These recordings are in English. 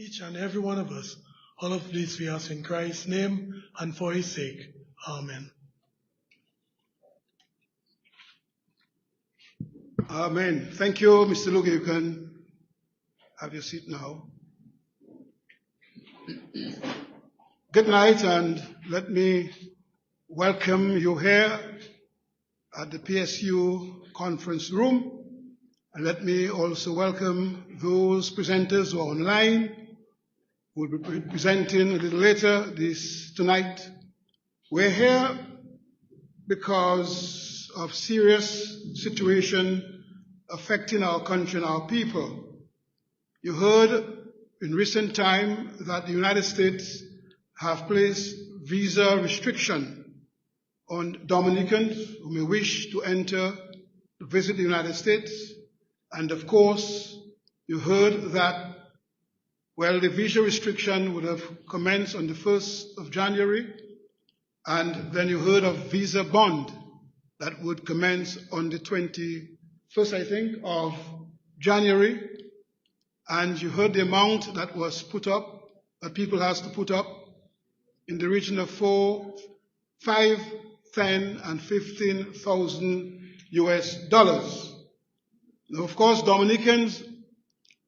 each and every one of us. All of this we ask in Christ's name and for his sake. Amen. Amen. Thank you, Mr. Luke. You can have your seat now. Good night, and let me welcome you here at the PSU conference room. And let me also welcome those presenters who are online, who will be presenting a little later tonight. We're here because of serious situation affecting our country and our people. You heard in recent time that the United States have placed visa restriction on Dominicans who may wish to enter to visit the United States. And of course, you heard that, well, the visa restriction would have commenced on the 1st of January, and then you heard of visa bond that would commence on the 21st, I think, of January. And you heard the amount that was put up, that people has to put up, in the region of 4, 5, 10, and 15,000 US dollars. Now, of course, Dominicans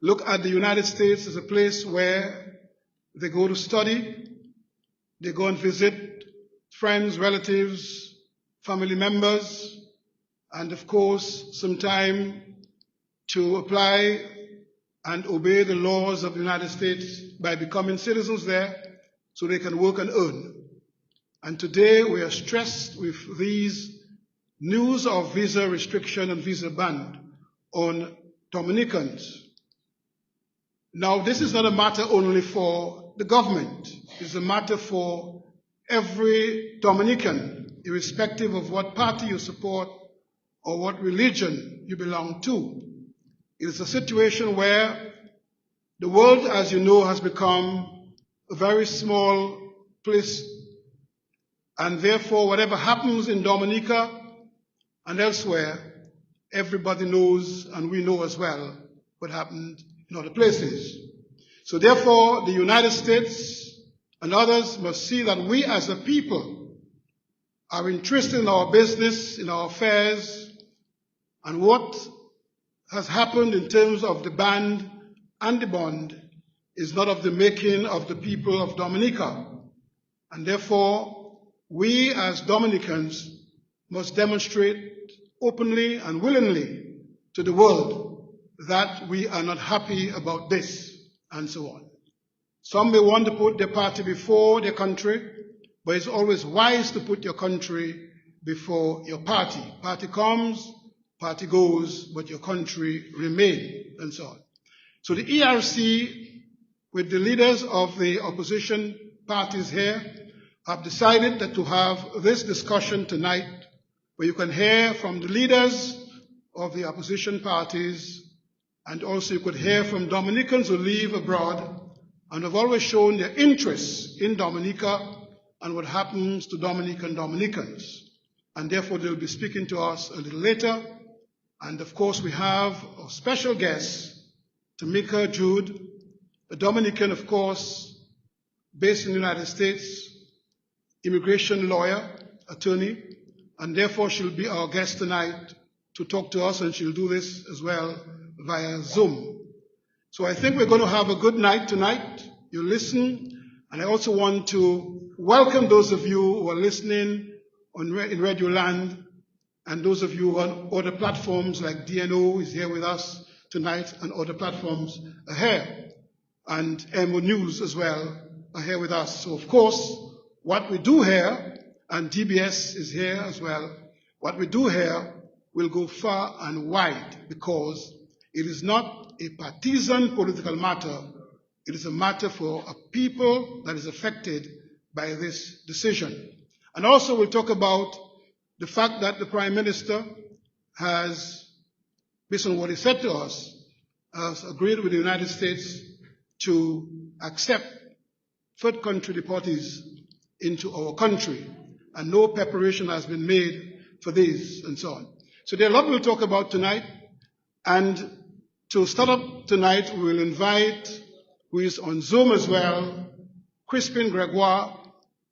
look at the United States as a place where they go to study, they go and visit friends, relatives, family members, and of course, sometime to apply and obey the laws of the United States by becoming citizens there so they can work and earn. And today we are stressed with these news of visa restriction and visa ban on Dominicans. Now, this is not a matter only for the government. It's a matter for every Dominican, irrespective of what party you support or what religion you belong to. It is a situation where the world, as you know, has become a very small place, and therefore whatever happens in Dominica and elsewhere, everybody knows, and we know as well, what happened in other places. So therefore, the United States and others must see that we as a people are interested in our business, in our affairs, and what has happened in terms of the ban and the bond is not of the making of the people of Dominica. And therefore, we as Dominicans must demonstrate openly and willingly to the world that we are not happy about this, and so on. Some may want to put their party before their country, but it's always wise to put your country before your party. Party comes, party goes, but your country remains, and so on. So the ERC, with the leaders of the opposition parties here, have decided that to have this discussion tonight, where you can hear from the leaders of the opposition parties, and also you could hear from Dominicans who live abroad and have always shown their interest in Dominica and what happens to Dominicans. And therefore they'll be speaking to us a little later. And of course we have a special guest, Dominica Jude, a Dominican, of course, based in the United States, immigration lawyer, attorney, and therefore she'll be our guest tonight to talk to us, and she'll do this as well via Zoom. So I think we're going to have a good night tonight. You listen, and I also want to welcome those of you who are listening in Radio Land, and those of you on other platforms like DNO is here with us tonight, and other platforms are here, and Emonews as well are here with us. So of course, what we do here, and DBS is here as well, what we do here will go far and wide, because it is not a partisan political matter. It is a matter for a people that is affected by this decision. And also we'll talk about the fact that the Prime Minister has, based on what he said to us, has agreed with the United States to accept third country deportees into our country. And no preparation has been made for this, and so on. So there are a lot we'll talk about tonight. And to start up tonight, we will invite who is on Zoom as well, Crispin Gregoire,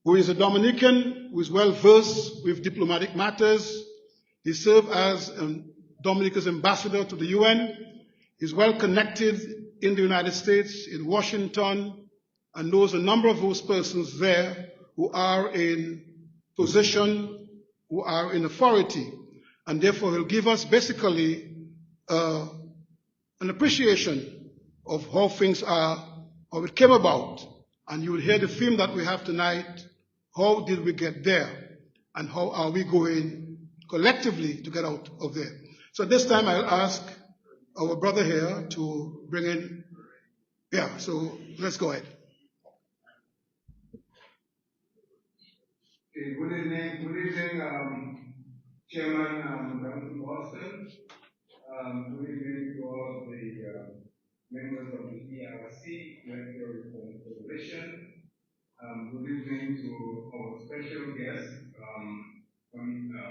who is a Dominican, who is well versed with diplomatic matters. He served as Dominica's ambassador to the UN. He's well connected in the United States, in Washington, and knows a number of those persons there who are in position, who are in authority. And therefore, he'll give us basically an appreciation of how things are, how it came about. And you will hear the theme that we have tonight: how did we get there? And how are we going collectively to get out of there? So this time I'll ask our brother here to bring in, so let's go ahead. Okay, good evening, Chairman Duncan Boston. Good evening to all of the members of the ERC, Electoral Reform Coalition. Good evening to our special guest, Dominica,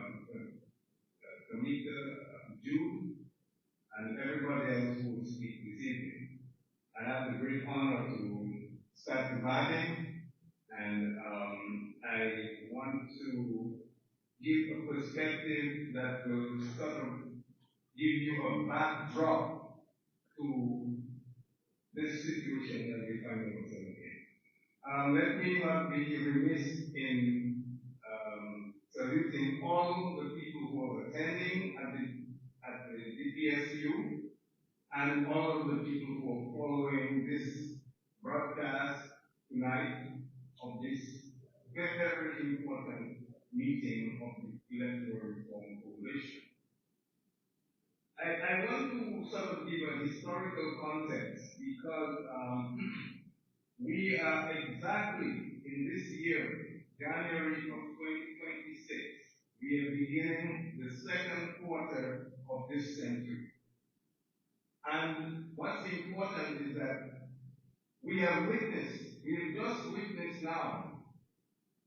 Jude, and everybody else who will speak this evening. I have the great honor to start debating, and I want to give a perspective that will sort of give you a backdrop to this situation that we find ourselves in. Let me not be remiss in saluting all the people who are attending at the DPSU and all of the people who are following this broadcast tonight of this very, very important meeting of the Electoral Reform Coalition. I want to sort of give a historical context because we are exactly in this year, January of 2026, we are beginning the second quarter of this century. And what's important is that we have just witnessed now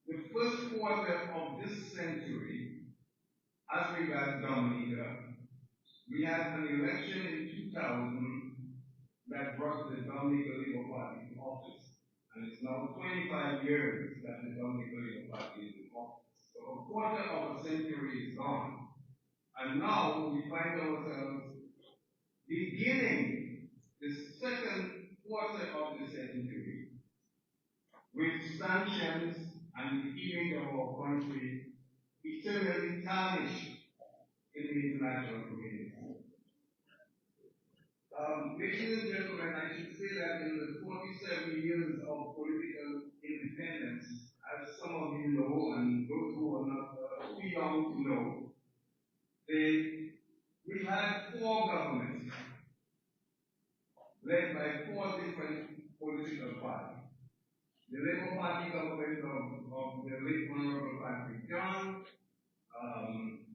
the first quarter of this century as regards Dominica. We had an election in 2000 that brought the Dominica Labour Party to office. And it's now 25 years that the Dominica Labour Party is in office. So a quarter of a century is gone. And now we find ourselves beginning the second quarter of the century with sanctions and the image of our country eternally tarnished in the international community. Ladies and gentlemen, I should say that in the 47 years of political independence, as some of you know, and those who are not too young to know, we had 4 governments led by 4 different political parties. The Labour Party government of the late Honorable Patrick John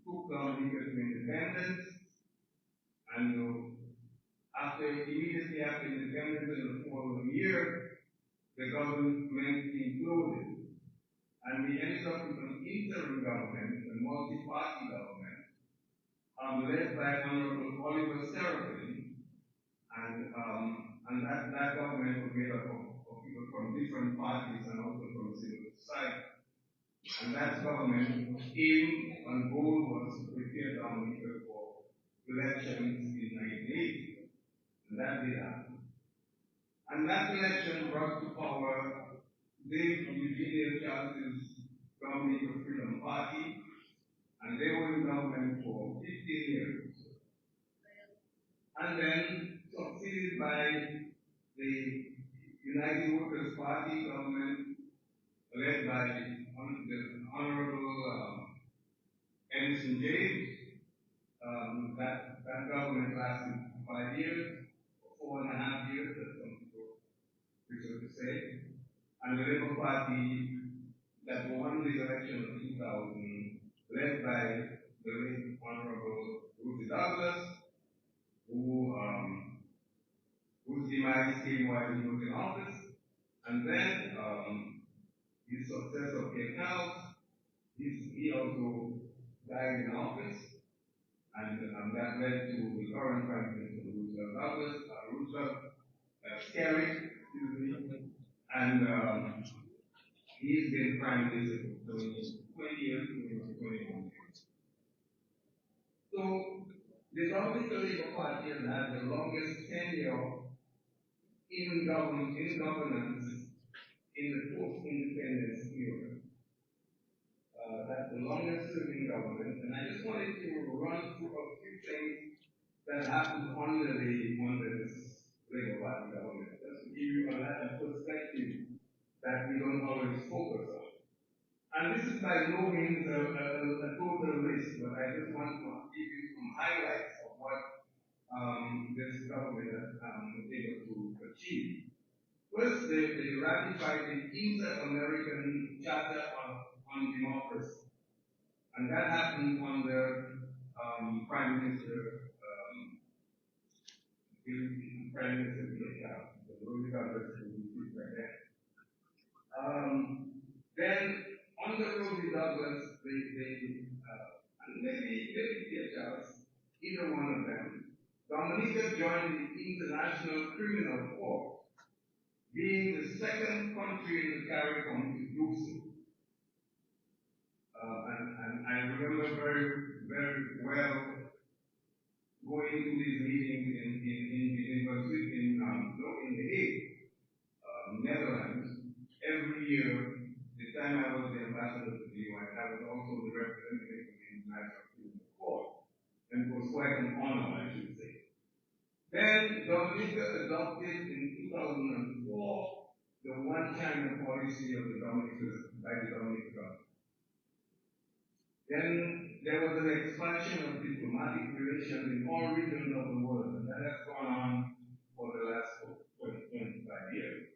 took Dominica to independence, and immediately after independence in the following year, the government imploded. And we ended up with an interim government, a multi-party government, led by Honorable Oliver Serafin. And that government was made up of people from different parties and also from civil society. And that government aim and goal was to prepare Dominica for elections in 1980. And that did happen. And that election brought to power Dave Eugene Charles's Dominica Freedom Party, and they were in government for 15 years. And then succeeded by the United Workers' Party government led by the Honorable Edison James. That government lasted 5 years, 4.5 years, as some people prefer to say. And the Labour Party that won the election of 2000, led by the late Honorable Ruthie Douglas, whose demise came while he was in office, and then his successor, Ken House, he also died in office, and that led to the current Prime Minister, Roosevelt Douglas, Roosevelt Skerritt, and he's been Prime Minister for 20 years, 21 years. So, the Dominican Labour Party has had the longest tenure in governance in the post-independence era. That's the longest serving government, and I just wanted to run through a few things that happened under this Labour Party government, just to give you a perspective that we don't always focus on. And this is by no means a total list, but I just want to give you some highlights of what this government was able to achieve. First, they ratified the Inter-American Charter on Democracy, and that happened under Prime Minister Dominica, the Dominica right there. Then under Rosie Douglas, and maybe Charles, either one of them, Dominica joined the International Criminal Court, being the second country in the CARICOM to do so. And I remember very, very well going to these meetings in The Hague, Netherlands, every year. The time I was the ambassador to the UN, I was also the representative of the International Criminal Court, and it was quite an honor, I should say. Then Dominica adopted in 2004 the One China policy of the Dominica government. Then there was an expansion of diplomatic relations in all regions of the world, and that has gone on for the last 25 years.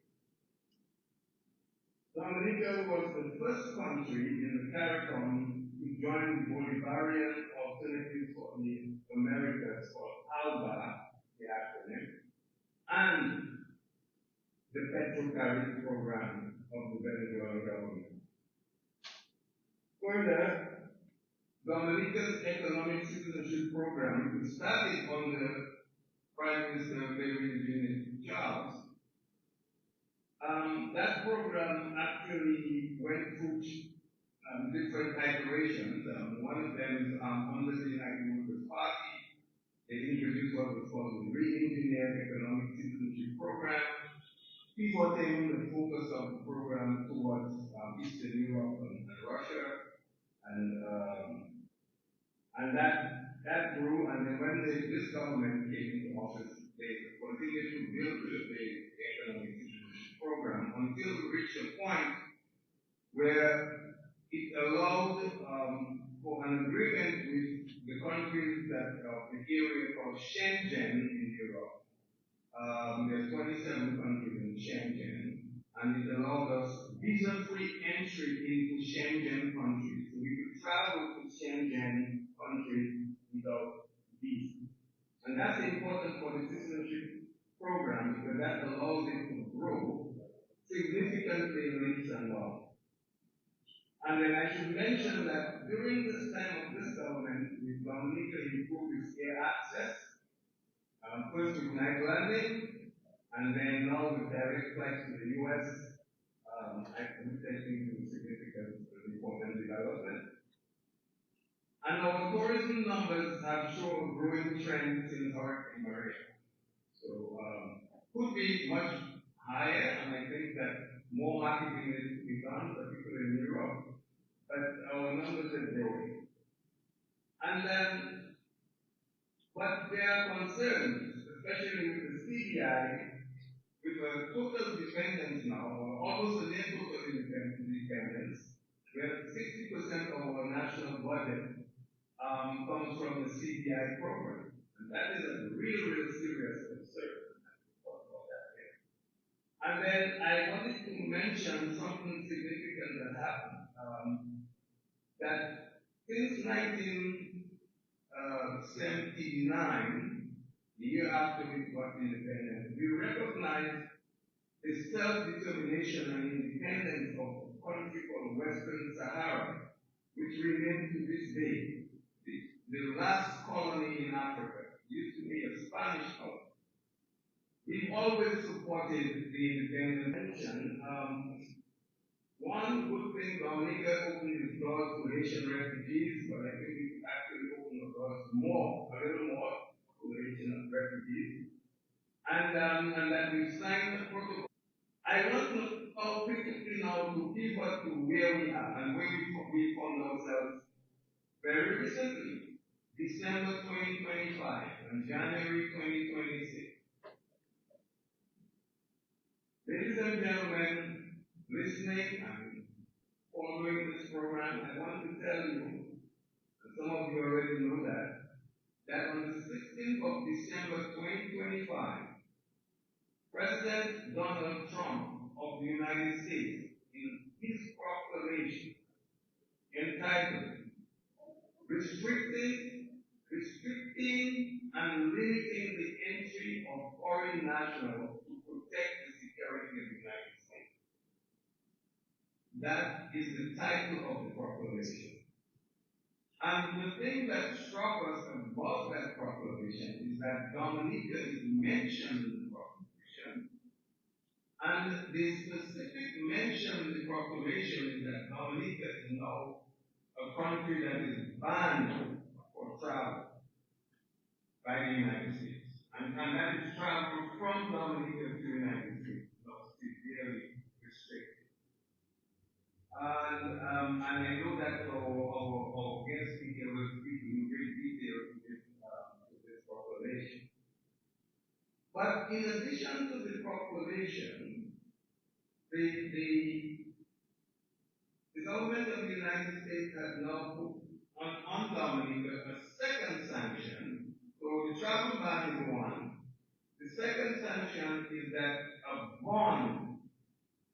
Dominica was the first country in the CARICOM to join the Bolivarian Alternative for the Americas, called ALBA, the acronym, and the Petrocaribe program of the Venezuelan government. Further, Dominica's economic citizenship program, which started under Prime Minister David Charles, that program actually went through different iterations. One of them is under the United Workers' Party. They introduced what was called the Re-Engineered Economic Citizenship Program, pivoting the focus of the program towards Eastern Europe and Russia. And that grew, and then when this government came into office, they continued to build the economic citizenship program until we reached a point where it allowed for an agreement with the countries that of the area called Schengen in Europe. There are 27 countries in Schengen, and it allowed us visa-free entry into Schengen countries. So we could travel to Schengen countries without visa. And that's important for the citizenship program because that allows it to grow significantly in leaps and bounds. And then I should mention that during this time of this government, with Dominica improved its air access, first with night landing, and then now with direct flights to the US, I think is a significant important development. And our tourism numbers have shown a growing trend since Hurricane Maria. So, could be much higher, and I think that more marketing needs to be done, particularly in Europe. But our numbers are growing. And then, but there are concerns, especially with the CDI, with a total dependence now, or almost a near total dependence, where 60% of our national budget comes from the CDI program. And that is a real serious concern. And then I wanted to mention something significant that happened. That since 1979, the year after we got independence, we recognized the self-determination and independence of a country called Western Sahara, which remains to this day the last colony in Africa. It used to be a Spanish colony. We've always supported the independence. One good thing, Dominica opened its doors to Haitian refugees, but I think we could actually open the doors to a little more to Haitian refugees. And that we signed a protocol. I want to talk quickly now to pivot to where we are and where we found ourselves very recently. December 2025 and January 2026. Ladies and gentlemen, listening and following this program, I want to tell you, and some of you already know that on the 16th of December 2025, President Donald Trump of the United States, in his proclamation entitled Restricting and Limiting the Entry of Foreign Nationals to Protect the Security of the United States. That is the title of the proclamation. And the thing that struck us about that proclamation is that Dominica is mentioned in the proclamation. And the specific mention in the proclamation is that Dominica is now a country that is banned for travel by the United States. And that is travel from Dominica to the United States, not severely restricted. And I know that our guest speaker will speak in great detail to this proclamation. But in addition to the proclamation, the government of the United States has now put on Dominica a second sanction. So the travel ban is one. The second sanction is that a bond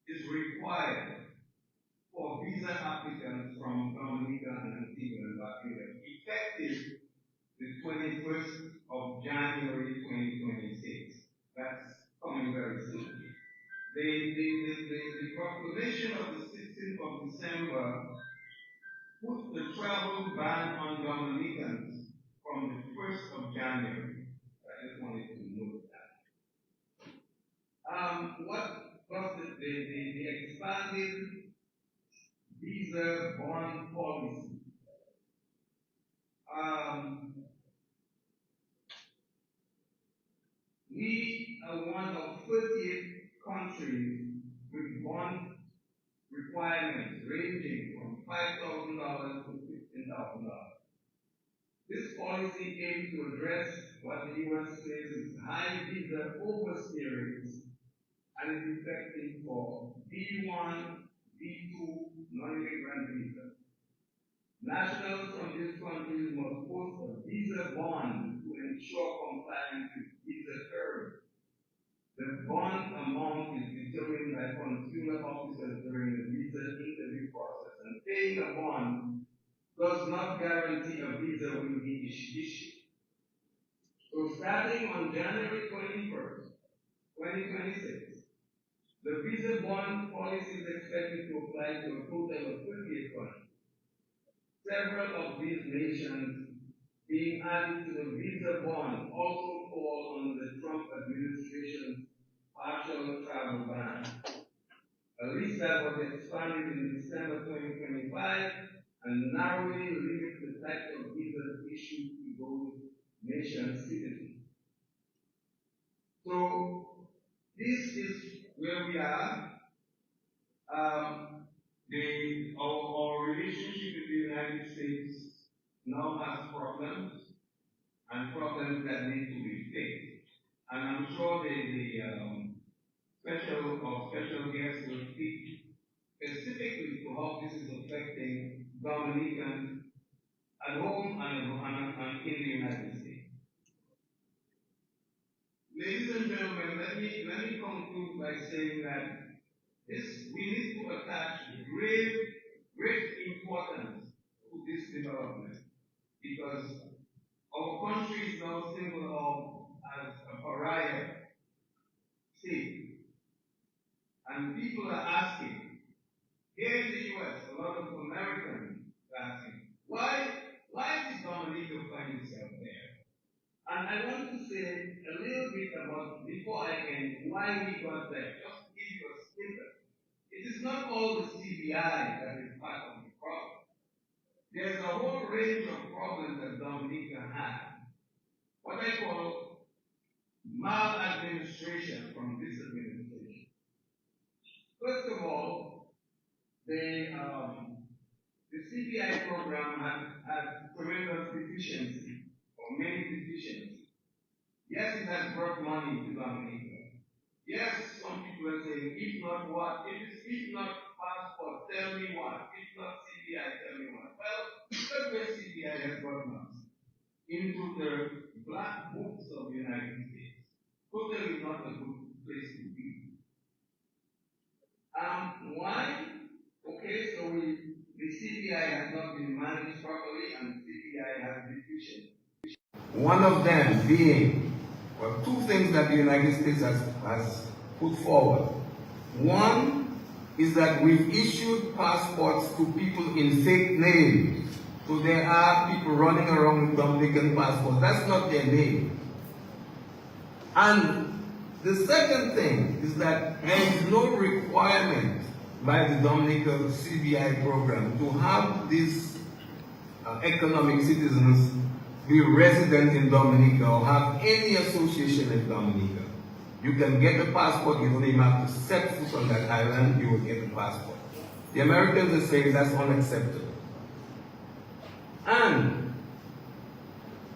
is required for visa applicants from Dominica and Antigua and Barbuda, effective the 21st of January 2026. That's coming very soon. The proclamation of the 16th of December put the travel ban on Dominicans from the 1st of January. I just wanted to note that. What was the expanded visa bond policy? We are one of 38 countries with bond requirements ranging from $5,000 to $15,000. This policy aims to address what the U.S. says is high visa overstay and is effective for B1, B2 non-immigrant visa. Nationals from these countries must post a visa bond to ensure compliance with visa terms. The bond amount is determined by consular officers during the visa interview process, and paying a bond does not guarantee a visa will be issued. So starting on January 21st, 2026, the visa bond policy is expected to apply to a total of 28 countries. Several of these nations being added to the visa bond also fall under the Trump administration's partial travel ban. A list that was expanded in December 2025 and narrowly limits the type of visas issued to those nations' citizens. So this is where we are. Our relationship with the United States now has problems, and problems that need to be fixed. And I'm sure the special guest will speak specifically to how this is affecting Dominicans at home and in the United States. Ladies and gentlemen, let me conclude by saying that we need to attach great importance to this development, because our country is now singled out as a pariah state. And people are asking, here in the U.S., a lot of Americans are asking, why does Dominica find itself there? And I want to say a little bit about, before I end, why we got there. Just to give you a snippet. It is not all the CBI that is part of the problem. There's a whole range of problems that Dominica has. What I call maladministration from this administration. First of all, the CBI program has tremendous deficiency, or many deficiencies. Yes, it has brought money to Dominica. Yes, some people are saying, if not what? If not passport, tell me what? If not CBI, tell me what? Well, that's where CBI has brought us into the black books of the United States. Totally not a good place to be. Why? Okay, so the CBI has not been managed properly, and CBI has deficiencies. One of them being, well, two things that the United States has put forward. One is that we've issued passports to people in fake names. So there are people running around with Dominican passports. That's not their name. And the second thing is that there is no requirement by the Dominica CBI program to have these economic citizens be resident in Dominica or have any association in Dominica. You can get a passport, you don't even have to set foot on that island, you will get a passport. The Americans are saying that's unacceptable. And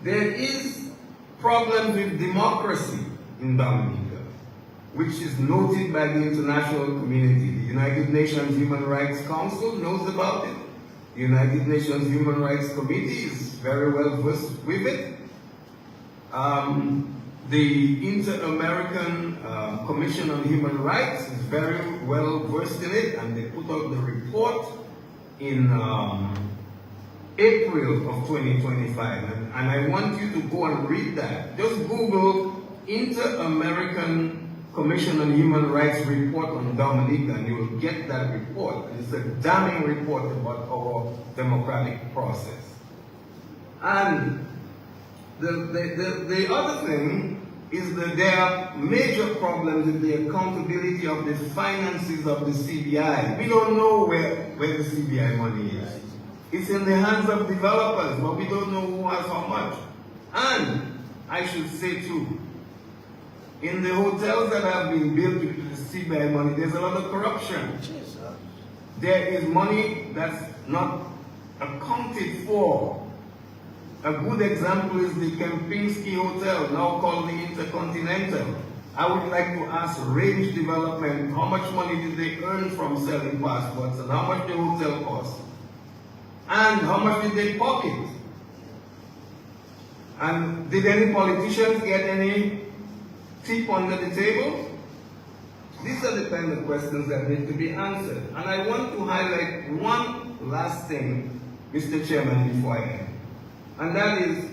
there is problems with democracy in Dominica, which is noted by the international community. The United Nations Human Rights Council knows about it. The United Nations Human Rights Committee is very well versed with it. The Inter-American Commission on Human Rights is very well versed in it, and they put out the report in April of 2025. And I want you to go and read that. Just Google Inter-American Commission on Human Rights report on Dominica, and you will get that report. It's a damning report about our democratic process. And the other thing is that there are major problems with the accountability of the finances of the CBI. We don't know where the CBI money is. It's in the hands of developers, but we don't know who has how much. And I should say too, in the hotels that have been built with the CBI money, there's a lot of corruption. There is money that's not accounted for. A good example is the Kempinski Hotel, now called the Intercontinental. I would like to ask Range Development, how much money did they earn from selling passports, and how much the hotel cost? And how much did they pocket? And did any politicians get any tip under the table? These are the kind of questions that need to be answered. And I want to highlight one last thing, Mr. Chairman, before I end. And that is,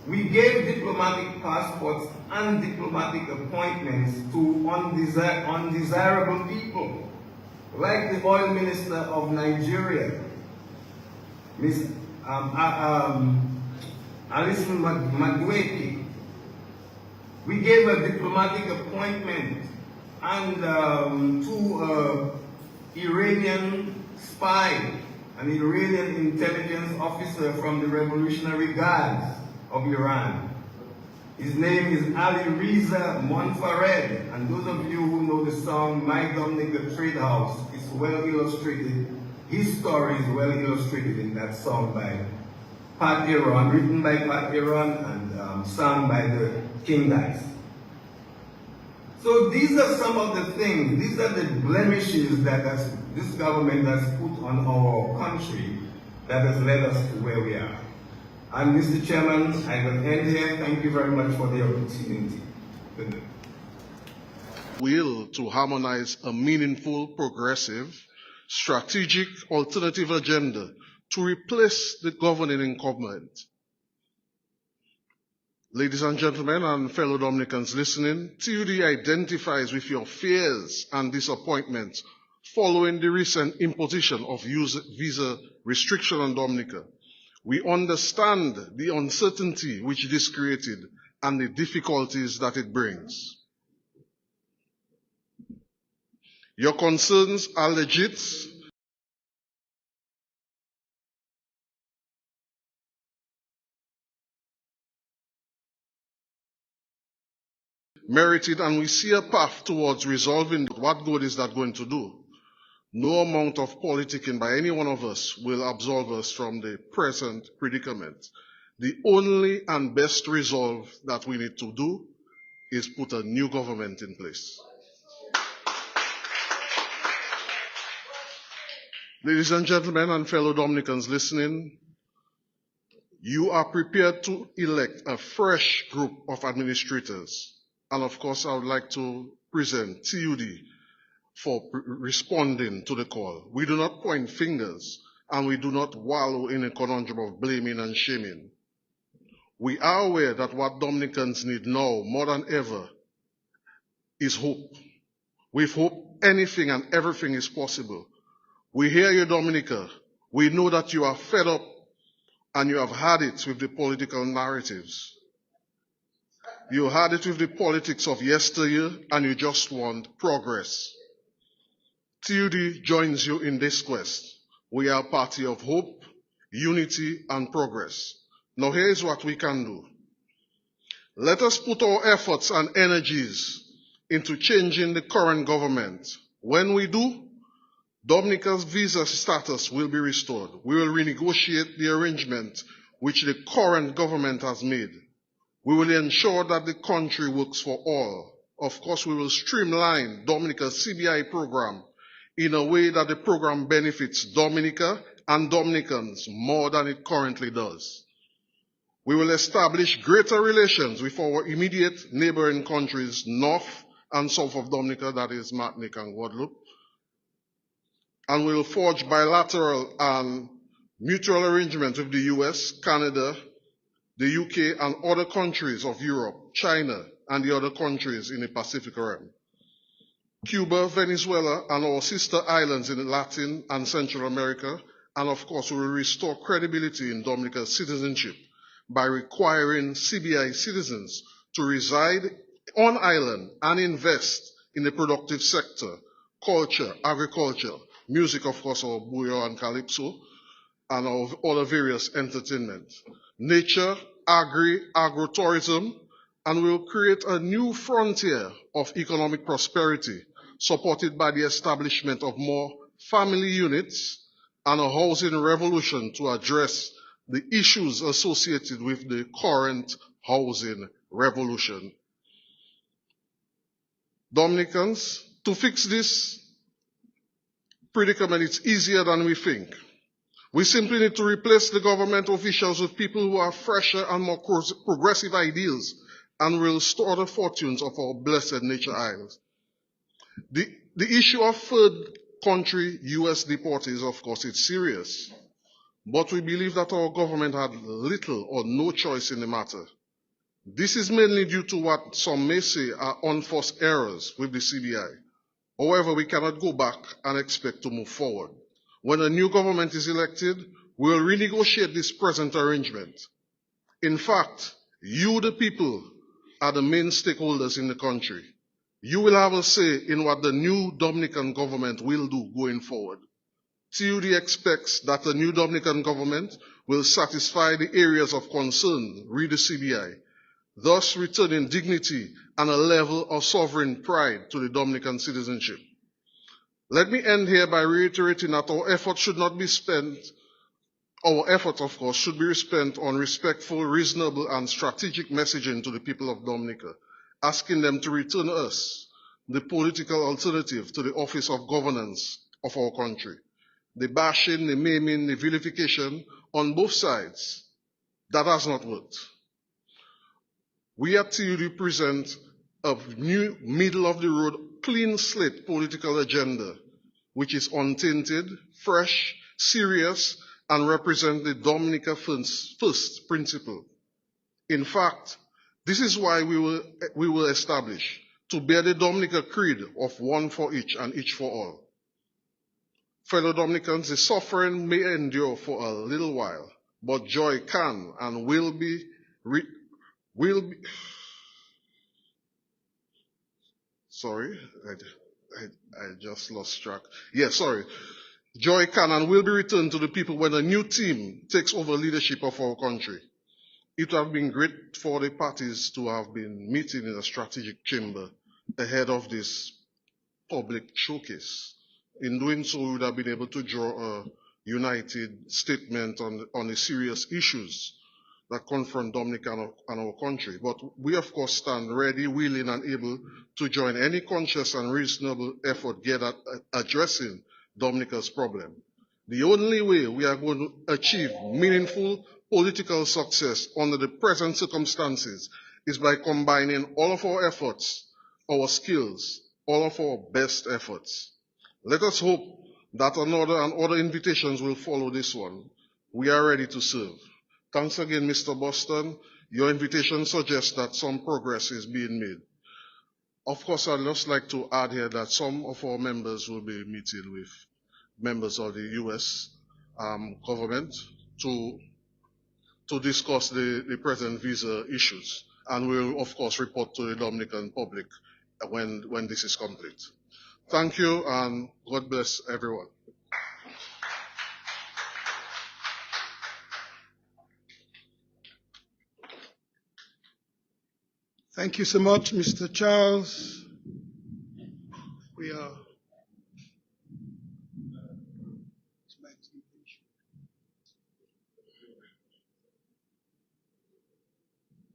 we gave diplomatic passports and diplomatic appointments to undesirable people, like the oil minister of Nigeria, Ms. Alison Madueke. We gave a diplomatic appointment and to Iranian spy, an Iranian intelligence officer from the Revolutionary Guards of Iran. His name is Ali Reza Monfared, and those of you who know the song My Dominica Trade House, it's well illustrated. His story is well illustrated in that song by Pat Aaron, written by Pat Aaron and sung by the King Dice. So these are some of the things, these are the blemishes that this government has put on our country that has led us to where we are. And Mr. Chairman, I will end here. Thank you very much for the opportunity. Good night. Will to harmonize a meaningful, progressive, strategic, alternative agenda to replace the governing incumbent. Ladies and gentlemen and fellow Dominicans listening, TUD identifies with your fears and disappointments following the recent imposition of visa restriction on Dominica. We understand the uncertainty which this created and the difficulties that it brings. Your concerns are legit, merited, and we see a path towards resolving. What good is that going to do? No amount of politicking by any one of us will absolve us from the present predicament. The only and best resolve that we need to do is put a new government in place. Ladies and gentlemen and fellow Dominicans listening, you are prepared to elect a fresh group of administrators. And of course, I would like to present TUD for responding to the call. We do not point fingers, and we do not wallow in a conundrum of blaming and shaming. We are aware that what Dominicans need now, more than ever, is hope. With hope, anything and everything is possible. We hear you, Dominica. We know that you are fed up and you have had it with the political narratives. You had it with the politics of yesteryear and you just want progress. TUD joins you in this quest. We are a party of hope, unity, and progress. Now here is what we can do. Let us put our efforts and energies into changing the current government. When we do, Dominica's visa status will be restored. We will renegotiate the arrangement which the current government has made. We will ensure that the country works for all. Of course, we will streamline Dominica's CBI program in a way that the program benefits Dominica and Dominicans more than it currently does. We will establish greater relations with our immediate neighboring countries, north and south of Dominica, that is Martinique and Guadeloupe. And we will forge bilateral and mutual arrangements with the US, Canada, the UK, and other countries of Europe, China, and the other countries in the Pacific realm. Cuba, Venezuela, and our sister islands in Latin and Central America, and of course we will restore credibility in Dominica's citizenship by requiring CBI citizens to reside on island and invest in the productive sector, culture, agriculture, music, of course, our bouyon and calypso, and our other various entertainment, nature, agro-tourism, and we will create a new frontier of economic prosperity supported by the establishment of more family units and a housing revolution to address the issues associated with the current housing revolution. Dominicans, to fix this predicament, it's easier than we think. We simply need to replace the government officials with people who have fresher and more progressive ideals and will restore the fortunes of our blessed nature isles. The issue of third country US deportees, of course, it's serious. But we believe that our government had little or no choice in the matter. This is mainly due to what some may say are unforced errors with the CBI. However, we cannot go back and expect to move forward. When a new government is elected, we will renegotiate this present arrangement. In fact, you, the people, are the main stakeholders in the country. You will have a say in what the new Dominican government will do going forward. TUD expects that the new Dominican government will satisfy the areas of concern, read the CBI, thus returning dignity and a level of sovereign pride to the Dominican citizenship. Let me end here by reiterating that our efforts should not be spent, our efforts, of course, should be spent on respectful, reasonable, and strategic messaging to the people of Dominica, asking them to return us the political alternative to the office of governance of our country. The bashing, the maiming, the vilification on both sides, that has not worked. We at TUD present a new middle-of-the-road, clean slate political agenda, which is untainted, fresh, serious, and represent the Dominica first principle. In fact, this is why we will establish to bear the Dominica creed of one for each and each for all. Fellow Dominicans, the suffering may endure for a little while, but joy can and will be will be, sorry, I just lost track. Yes, sorry. Joy Cannon will be returned to the people when a new team takes over leadership of our country. It would have been great for the parties to have been meeting in a strategic chamber ahead of this public showcase. In doing so, we would have been able to draw a united statement on the serious issues that confront Dominica and our country. But we, of course, stand ready, willing, and able to join any conscious and reasonable effort geared at addressing Dominica's problem. The only way we are going to achieve meaningful political success under the present circumstances is by combining all of our efforts, our skills, all of our best efforts. Let us hope that other invitations will follow this one. We are ready to serve. Thanks again, Mr. Boston. Your invitation suggests that some progress is being made. Of course, I'd just like to add here that some of our members will be meeting with members of the U.S. government to discuss the present visa issues. And we'll, of course, report to the Dominican public when this is complete. Thank you, and God bless everyone. Thank you so much, Mr. Charles. We are.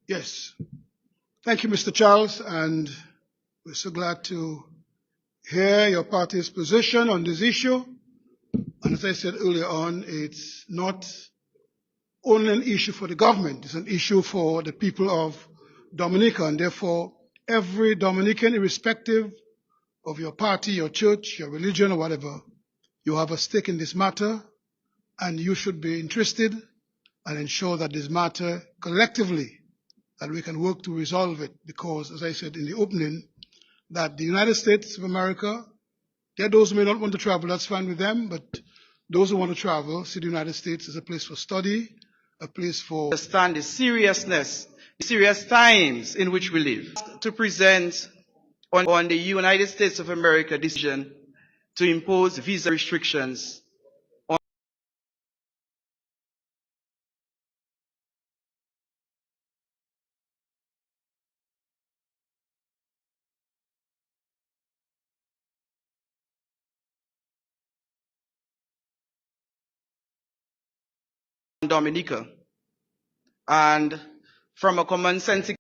Yes. Thank you, Mr. Charles, and we're so glad to hear your party's position on this issue. And as I said earlier on, it's not only an issue for the government, it's an issue for the people of Dominica, and therefore every Dominican, irrespective of your party, your church, your religion, or whatever, you have a stake in this matter, and you should be interested and ensure that this matter collectively, that we can work to resolve it, because, as I said in the opening, that the United States of America, there are those who may not want to travel, that's fine with them, but those who want to travel see the United States as a place for study, a place for... Understand the seriousness, the serious times in which we live. To present on the United States of America decision to impose visa restrictions on Dominica. And from a common sense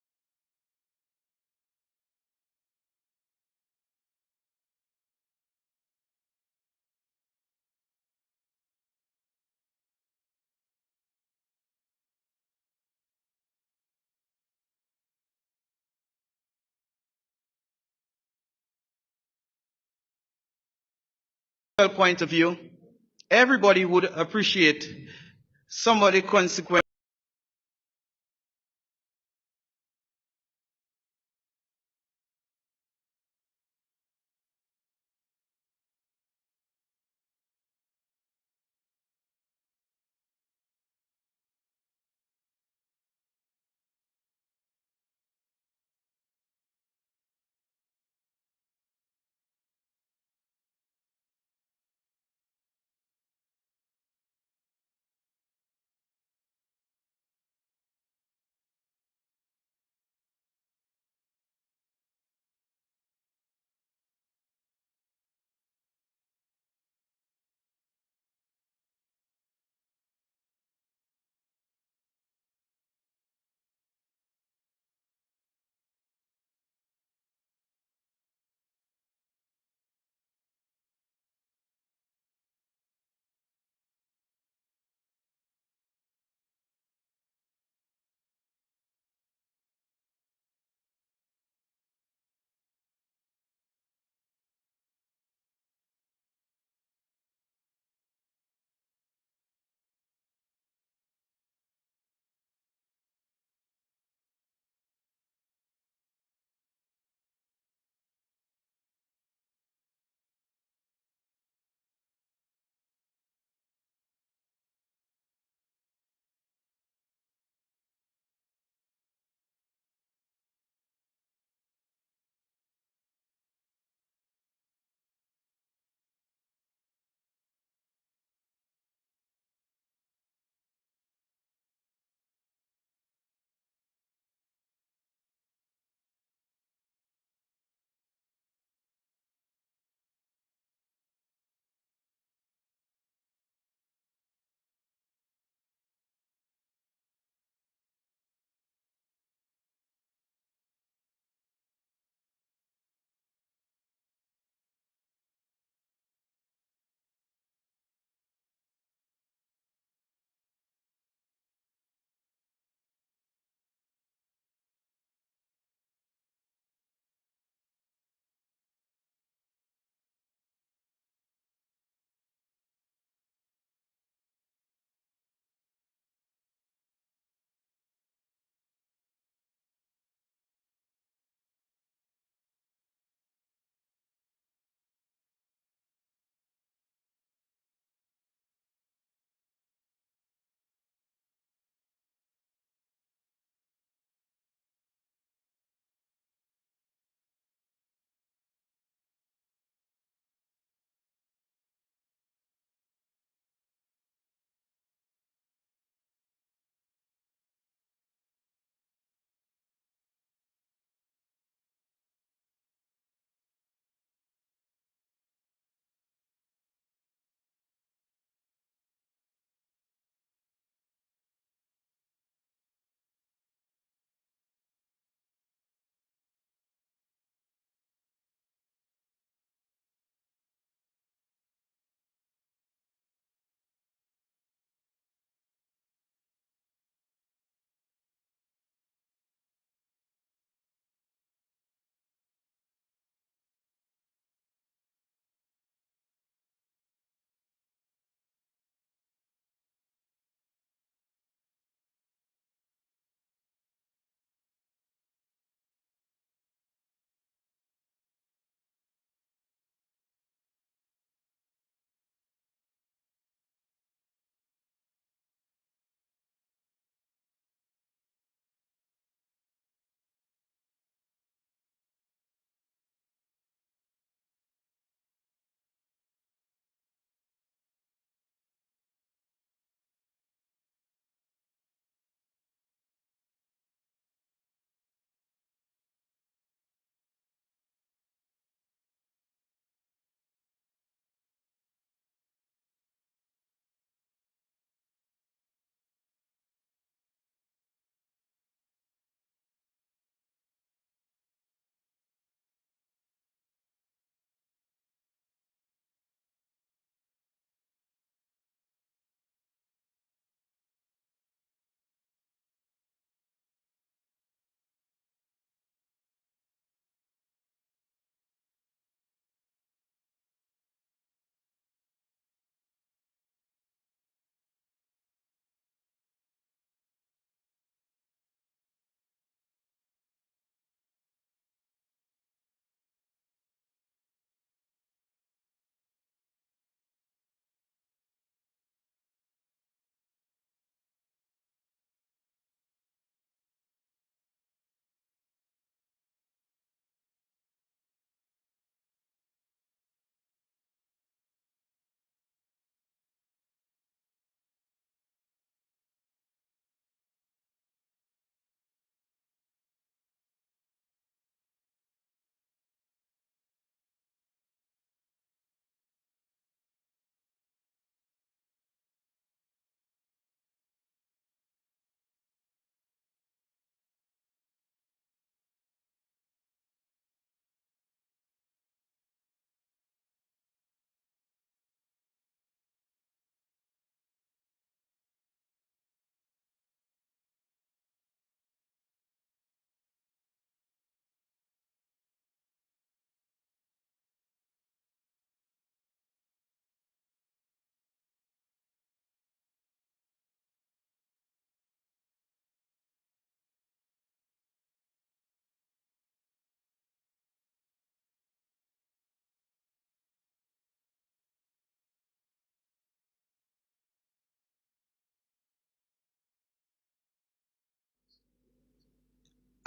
point of view, everybody would appreciate some of the consequences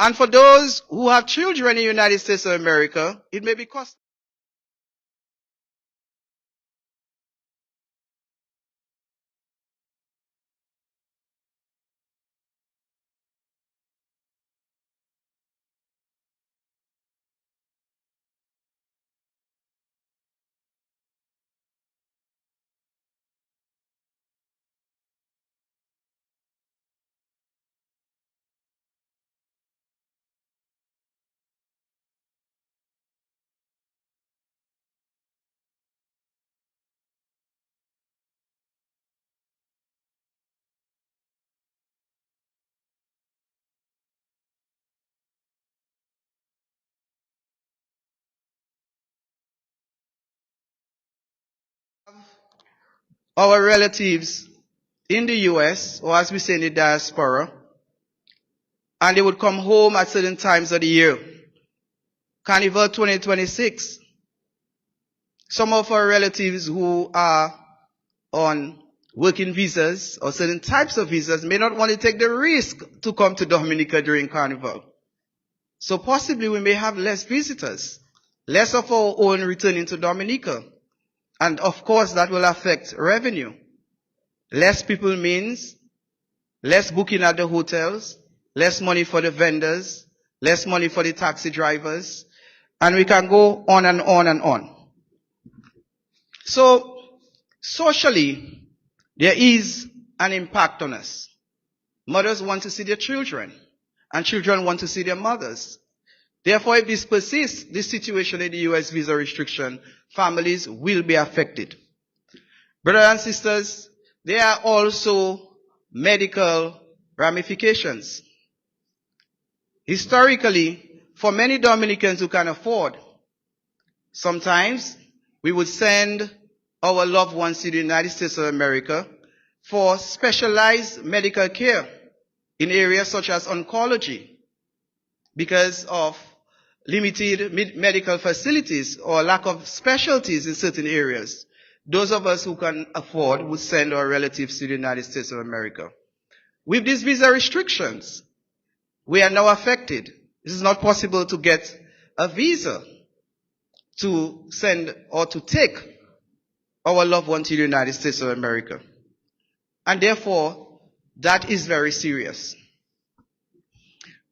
And for those who have children in the United States of America, it may be costly. Our relatives in the US, or as we say in the diaspora, and they would come home at certain times of the year. Carnival 2026. Some of our relatives who are on working visas or certain types of visas may not want to take the risk to come to Dominica during Carnival. So possibly we may have less visitors, less of our own returning to Dominica. And of course that will affect revenue. Less people means less booking at the hotels, less money for the vendors, less money for the taxi drivers, and we can go on and on and on. So, socially, there is an impact on us. Mothers want to see their children, and children want to see their mothers. Therefore, if this persists, this situation in the U.S. visa restriction, families will be affected. Brothers and sisters, there are also medical ramifications. Historically, for many Dominicans who can afford, sometimes we would send our loved ones to the United States of America for specialized medical care in areas such as oncology because of limited medical facilities or lack of specialties in certain areas. Those of us who can afford would send our relatives to the United States of America. With these visa restrictions, we are now affected. It is not possible to get a visa to send or to take our loved one to the United States of America. And therefore, that is very serious.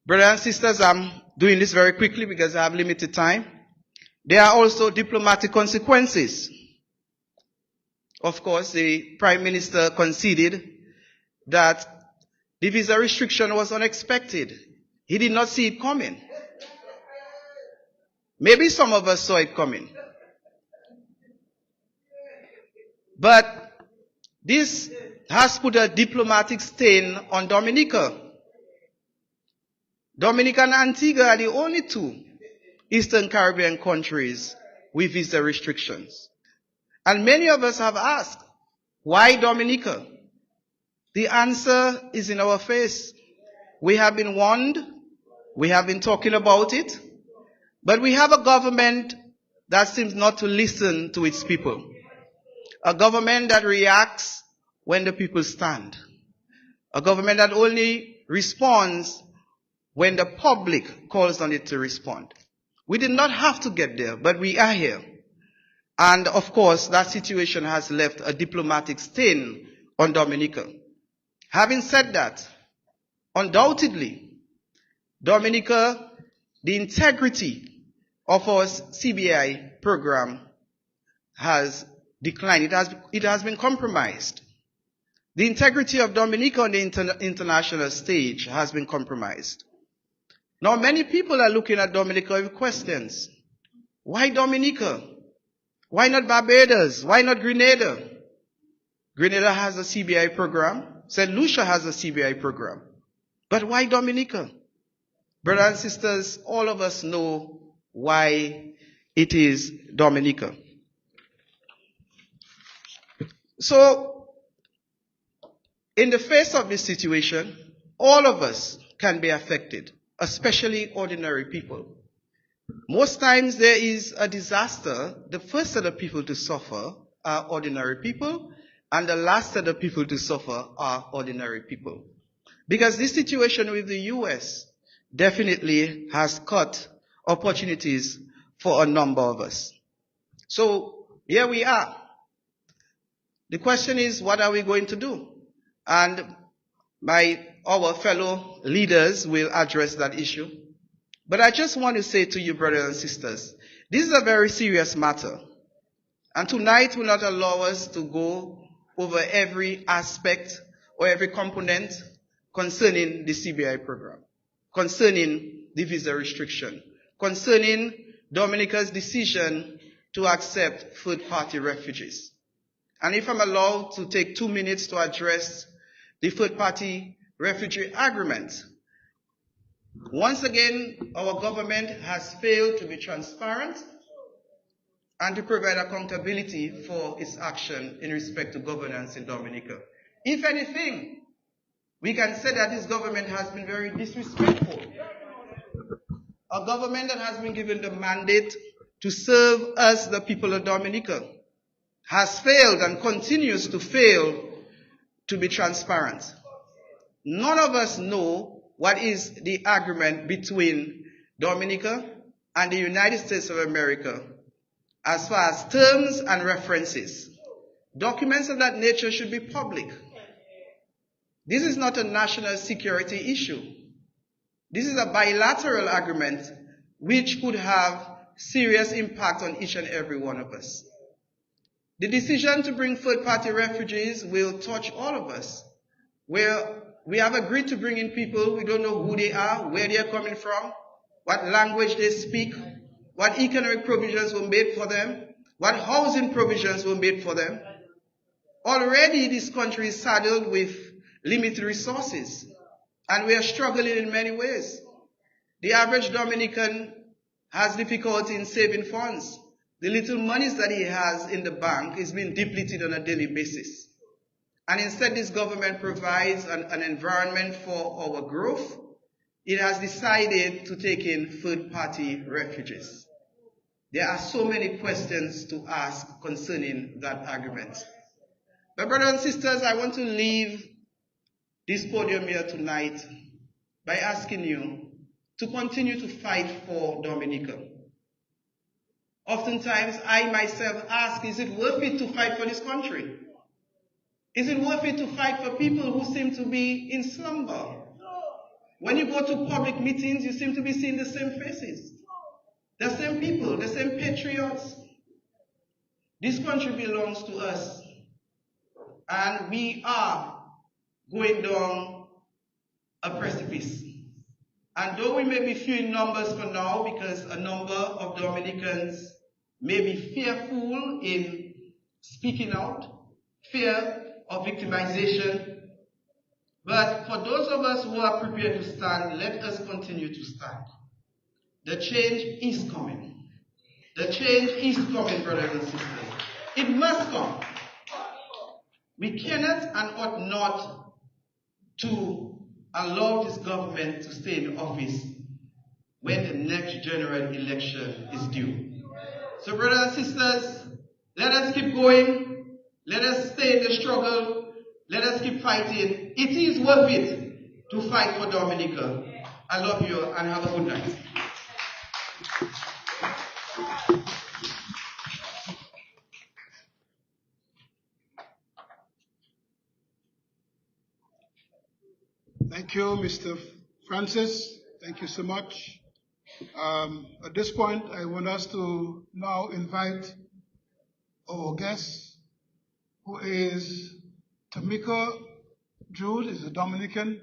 Brothers and sisters, I'm doing this very quickly because I have limited time. There are also diplomatic consequences. Of course, the Prime Minister conceded that the visa restriction was unexpected. He did not see it coming. Maybe some of us saw it coming. But this has put a diplomatic stain on Dominica. Dominica and Antigua are the only two Eastern Caribbean countries with visa restrictions. And many of us have asked, why Dominica? The answer is in our face. We have been warned. We have been talking about it. But we have a government that seems not to listen to its people. A government that reacts when the people stand. A government that only responds when the public calls on it to respond. We did not have to get there, but we are here. And of course, that situation has left a diplomatic stain on Dominica. Having said that, undoubtedly, Dominica, the integrity of our CBI program has declined. It has been compromised. The integrity of Dominica on the international stage has been compromised. Now, many people are looking at Dominica with questions. Why Dominica? Why not Barbados? Why not Grenada? Grenada has a CBI program. St. Lucia has a CBI program. But why Dominica? Brothers and sisters, all of us know why it is Dominica. So, in the face of this situation, all of us can be affected, especially ordinary people. Most times there is a disaster, the first set of people to suffer are ordinary people, and the last set of people to suffer are ordinary people. Because this situation with the US definitely has cut opportunities for a number of us. So here we are. The question is, what are we going to do? And our fellow leaders will address that issue. But I just want to say to you, brothers and sisters, this is a very serious matter. And tonight will not allow us to go over every aspect or every component concerning the CBI program, concerning the visa restriction, concerning Dominica's decision to accept third-party refugees. And if I'm allowed to take 2 minutes to address the third-party refugee agreement, once again, our government has failed to be transparent and to provide accountability for its action in respect to governance in Dominica. If anything, we can say that this government has been very disrespectful. A government that has been given the mandate to serve us, the people of Dominica, has failed and continues to fail to be transparent. None of us know what is the agreement between Dominica and the United States of America as far as terms and references. Documents of that nature should be public. This is not a national security issue. This is a bilateral agreement which could have serious impact on each and every one of us. The decision to bring third-party refugees will touch all of us. Where we have agreed to bring in people, we don't know who they are, where they are coming from, what language they speak, what economic provisions were made for them, what housing provisions were made for them. Already this country is saddled with limited resources, and we are struggling in many ways. The average Dominican has difficulty in saving funds. The little monies that he has in the bank is being depleted on a daily basis. And instead this government provides an environment for our growth. It has decided to take in third-party refugees. There are so many questions to ask concerning that agreement. But brothers and sisters, I want to leave this podium here tonight by asking you to continue to fight for Dominica. Oftentimes, I myself ask, is it worth it to fight for this country? Is it worth it to fight for people who seem to be in slumber? When you go to public meetings, you seem to be seeing the same faces, the same people, the same patriots. This country belongs to us, and we are going down a precipice. And though we may be few in numbers for now, because a number of Dominicans may be fearful in speaking out, fear of victimization, but for those of us who are prepared to stand, let us continue to stand. The change is coming. The change is coming, brothers and sisters. It must come. We cannot and ought not to allow this government to stay in office when the next general election is due. So, brothers and sisters, let us keep going. Let us stay in the struggle. Let us keep fighting. It is worth it to fight for Dominica. I love you and have a good night. Thank you, Mr. Francis. Thank you so much. At this point, I want us to now invite our guest, who is Tamika Jude, is a Dominican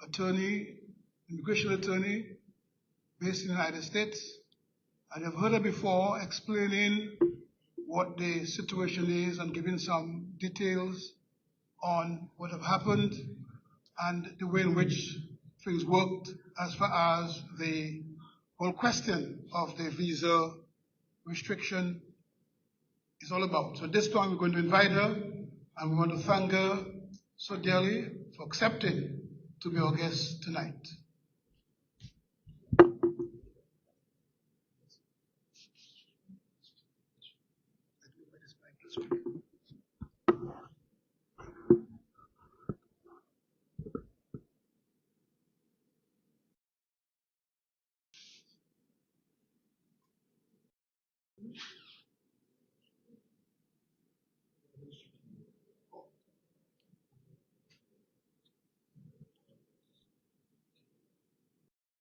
attorney, immigration attorney, based in the United States. And I've heard her before explaining what the situation is and giving some details on what have happened and the way in which things worked as far as the whole question of the visa restriction is all about. So this time we're going to invite her, and we want to thank her so dearly for accepting to be our guest tonight.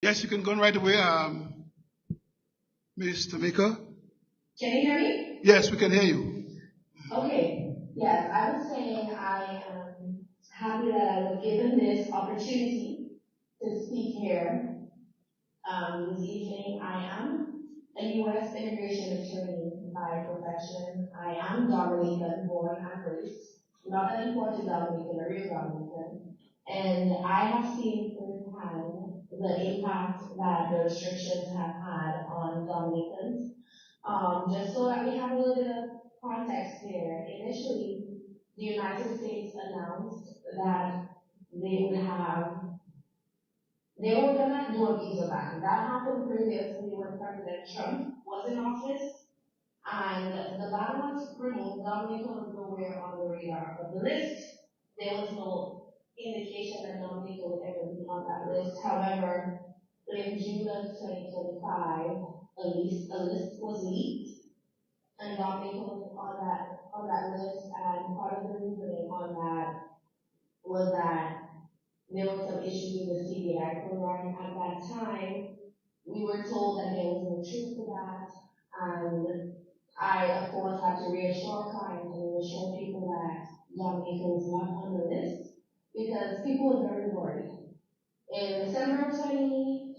Yes, you can go on right away, Ms. Dominica. Can you hear me? Yes, we can hear you. Okay. Yes, I was saying I am happy that I was given this opportunity to speak here this evening. I am a U.S. immigration attorney by profession. I am Dominican, born and raised, not an imported Dominican, a real Dominican. And I have seen firsthand the impact that the restrictions have had on Dominicans. Just so that we have a little bit of context here, initially, the United States announced that they were gonna do a visa ban. That happened previously when President Trump was in office, and the ban was removed. Dominica was nowhere on the radar of the list. There was no indication that Dominica would ever be on that list. However, in June of 2025, a list was leaked, and Dominica was on that list, and part of the reasoning on that was that there were some issues with the CBI program. At that time, we were told that there was no truth to that, and I, of course, had to reassure clients and reassure people that Dominica was not on the list, because people were very worried. In December of 2025,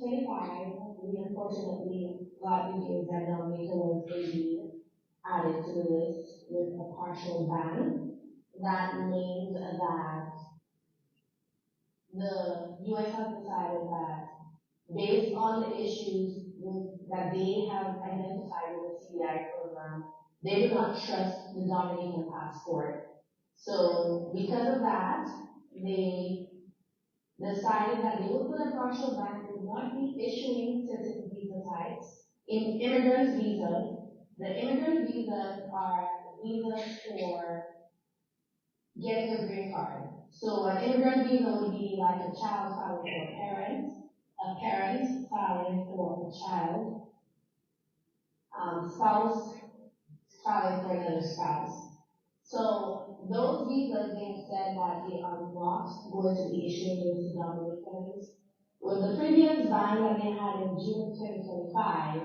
we unfortunately got the news that Dominica was indeed added to the list with a partial ban. That means that the U.S. has decided that, based on the issues that they have identified with the CBI program, they do not trust the Dominican passport. So, because of that, they decided that they would put a partial ban. They would not be issuing certain visa types. In immigrant visas, the immigrant visas are visas for getting a green card. So an immigrant visa would be like a child filing for a parent filing for a child, spouse filing for another spouse. So those visas, being said that they are not going to be issued to Dominicans. With the previous ban that they had in June 2025,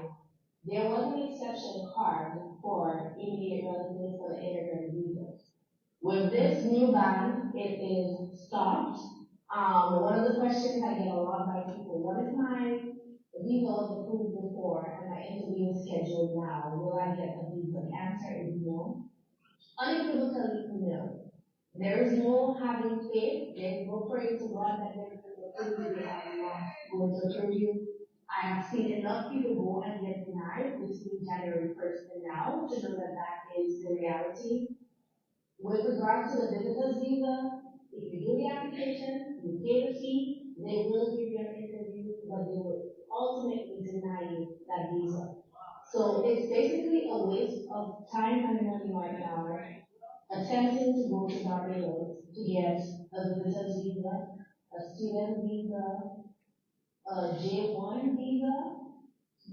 there was an exception carved for immediate residents for the immigrant visas. With this new ban, it is stopped. One of the questions I get a lot by people: what if my visa was approved before and my interview is scheduled now? Will I get a visa? The answer is no. Unequivocally, no. There is no having faith. There is no praying to God that there is a approve you. They are not going to approve you. I have seen enough people go and get denied between January 1st and now to know that that is the reality. With regard to the visitor's visa, if you do the application, you pay the fee, they will give you an interview, but they will ultimately deny you that visa. So it's basically a waste of time and money right now, attempting to go to Barbados to get a visitor's visa, a student visa, a J1 visa,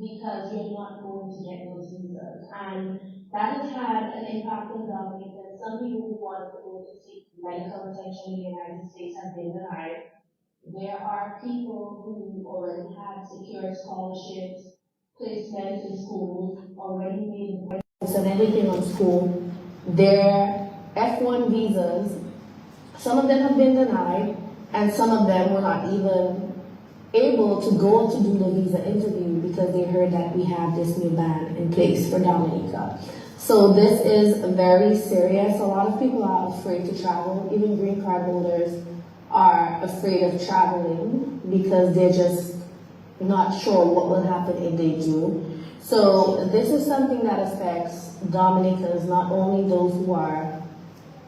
because you're not going to get those visas. And that has had an impact on Dominica. Some people who want to go to seek medical attention in the United States have been denied. There are people who already have secured scholarships, placements in schools, already made appointments and everything on school. Their F1 visas, some of them have been denied, and some of them were not even able to go to do the visa interview because they heard that we have this new ban in place for Dominica. So this is very serious. A lot of people are afraid to travel. Even green card holders are afraid of traveling because they're just not sure what will happen if they do. So this is something that affects Dominicans, not only those who are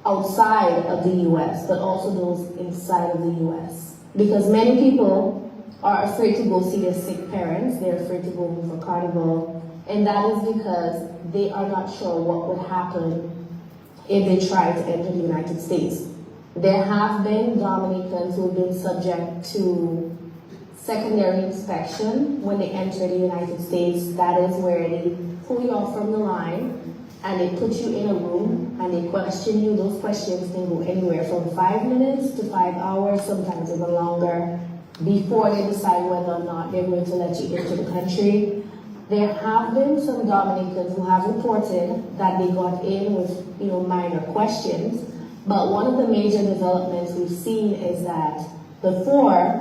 outside of the U.S., but also those inside of the U.S. Because many people are afraid to go see their sick parents. They're afraid to go home for carnival. And that is because they are not sure what would happen if they try to enter the United States. There have been Dominicans who have been subject to secondary inspection when they enter the United States. That is where they pull you off from the line and they put you in a room and they question you. Those questions can go anywhere from 5 minutes to 5 hours, sometimes even longer. before they decide whether or not they're going to let you into the country. There have been some Dominicans who have reported that they got in with, minor questions. But one of the major developments we've seen is that before,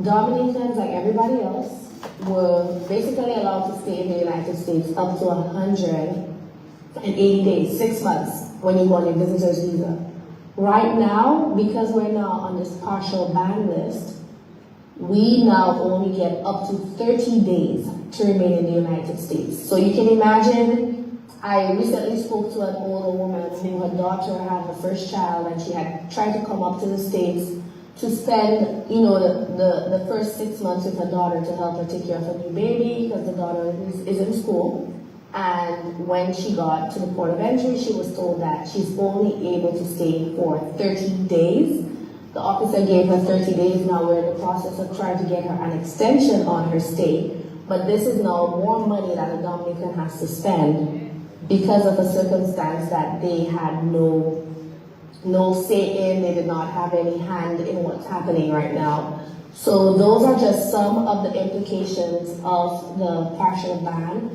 Dominicans, like everybody else, were basically allowed to stay in the United States up to 180 days, 6 months, when you go on your visitor's visa. Right now, because we're now on this partial ban list, we now only get up to 30 days to remain in the United States. So you can imagine, I recently spoke to an older woman who her daughter had her first child and she had tried to come up to the States to spend, the first 6 months with her daughter to help her take care of a new baby because the daughter is in school. And when she got to the port of entry, she was told that she's only able to stay for 30 days. The officer gave her 30 days. Now we're in the process of trying to get her an extension on her stay. But this is now more money that a Dominican has to spend because of a circumstance that they had no say in. They did not have any hand in what's happening right now. So those are just some of the implications of the partial ban.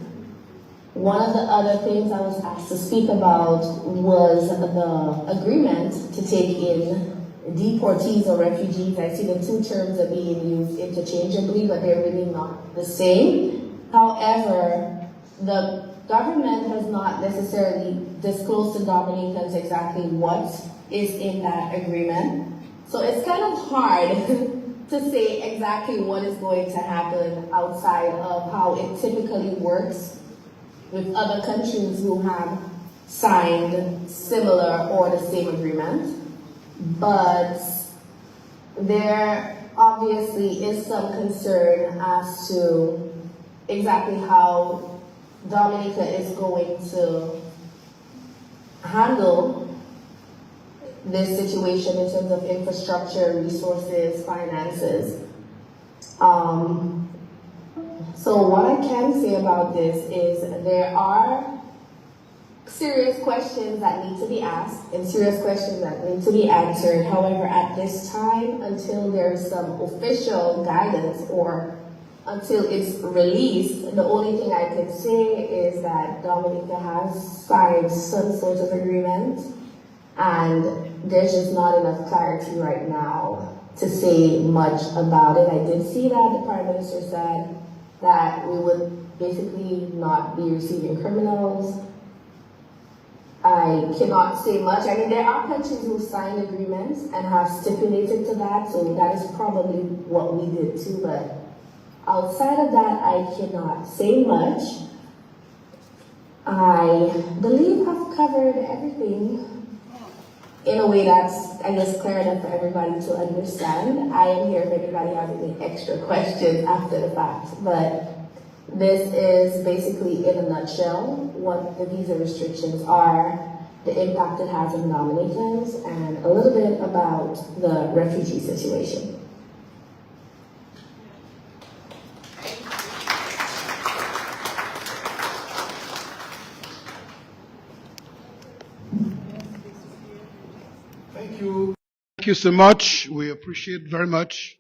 One of the other things I was asked to speak about was the agreement to take in deportees or refugees. I see the two terms are being used interchangeably, but they're really not the same. However, the government has not necessarily disclosed to Dominicans exactly what is in that agreement. So it's kind of hard to say exactly what is going to happen outside of how it typically works with other countries who have signed similar or the same agreement. But there obviously is some concern as to exactly how Dominica is going to handle this situation in terms of infrastructure, resources, finances. So what I can say about this is there are serious questions that need to be asked and serious questions that need to be answered. However, at this time, until there's some official guidance or until it's released, the only thing I can say is that Dominica has signed some sort of agreement and there's just not enough clarity right now to say much about it. I did see that the Prime Minister said that we would basically not be receiving criminals. I cannot say much. I mean, there are countries who signed agreements and have stipulated to that, so that is probably what we did too, but outside of that, I cannot say much. I believe I've covered everything in a way that's, I guess, clear enough for everybody to understand. I am here if anybody has any extra questions after the fact, but this is basically, in a nutshell, what the visa restrictions are, the impact it has on Dominicans, and a little bit about the refugee situation. Thank you. Thank you so much. We appreciate very much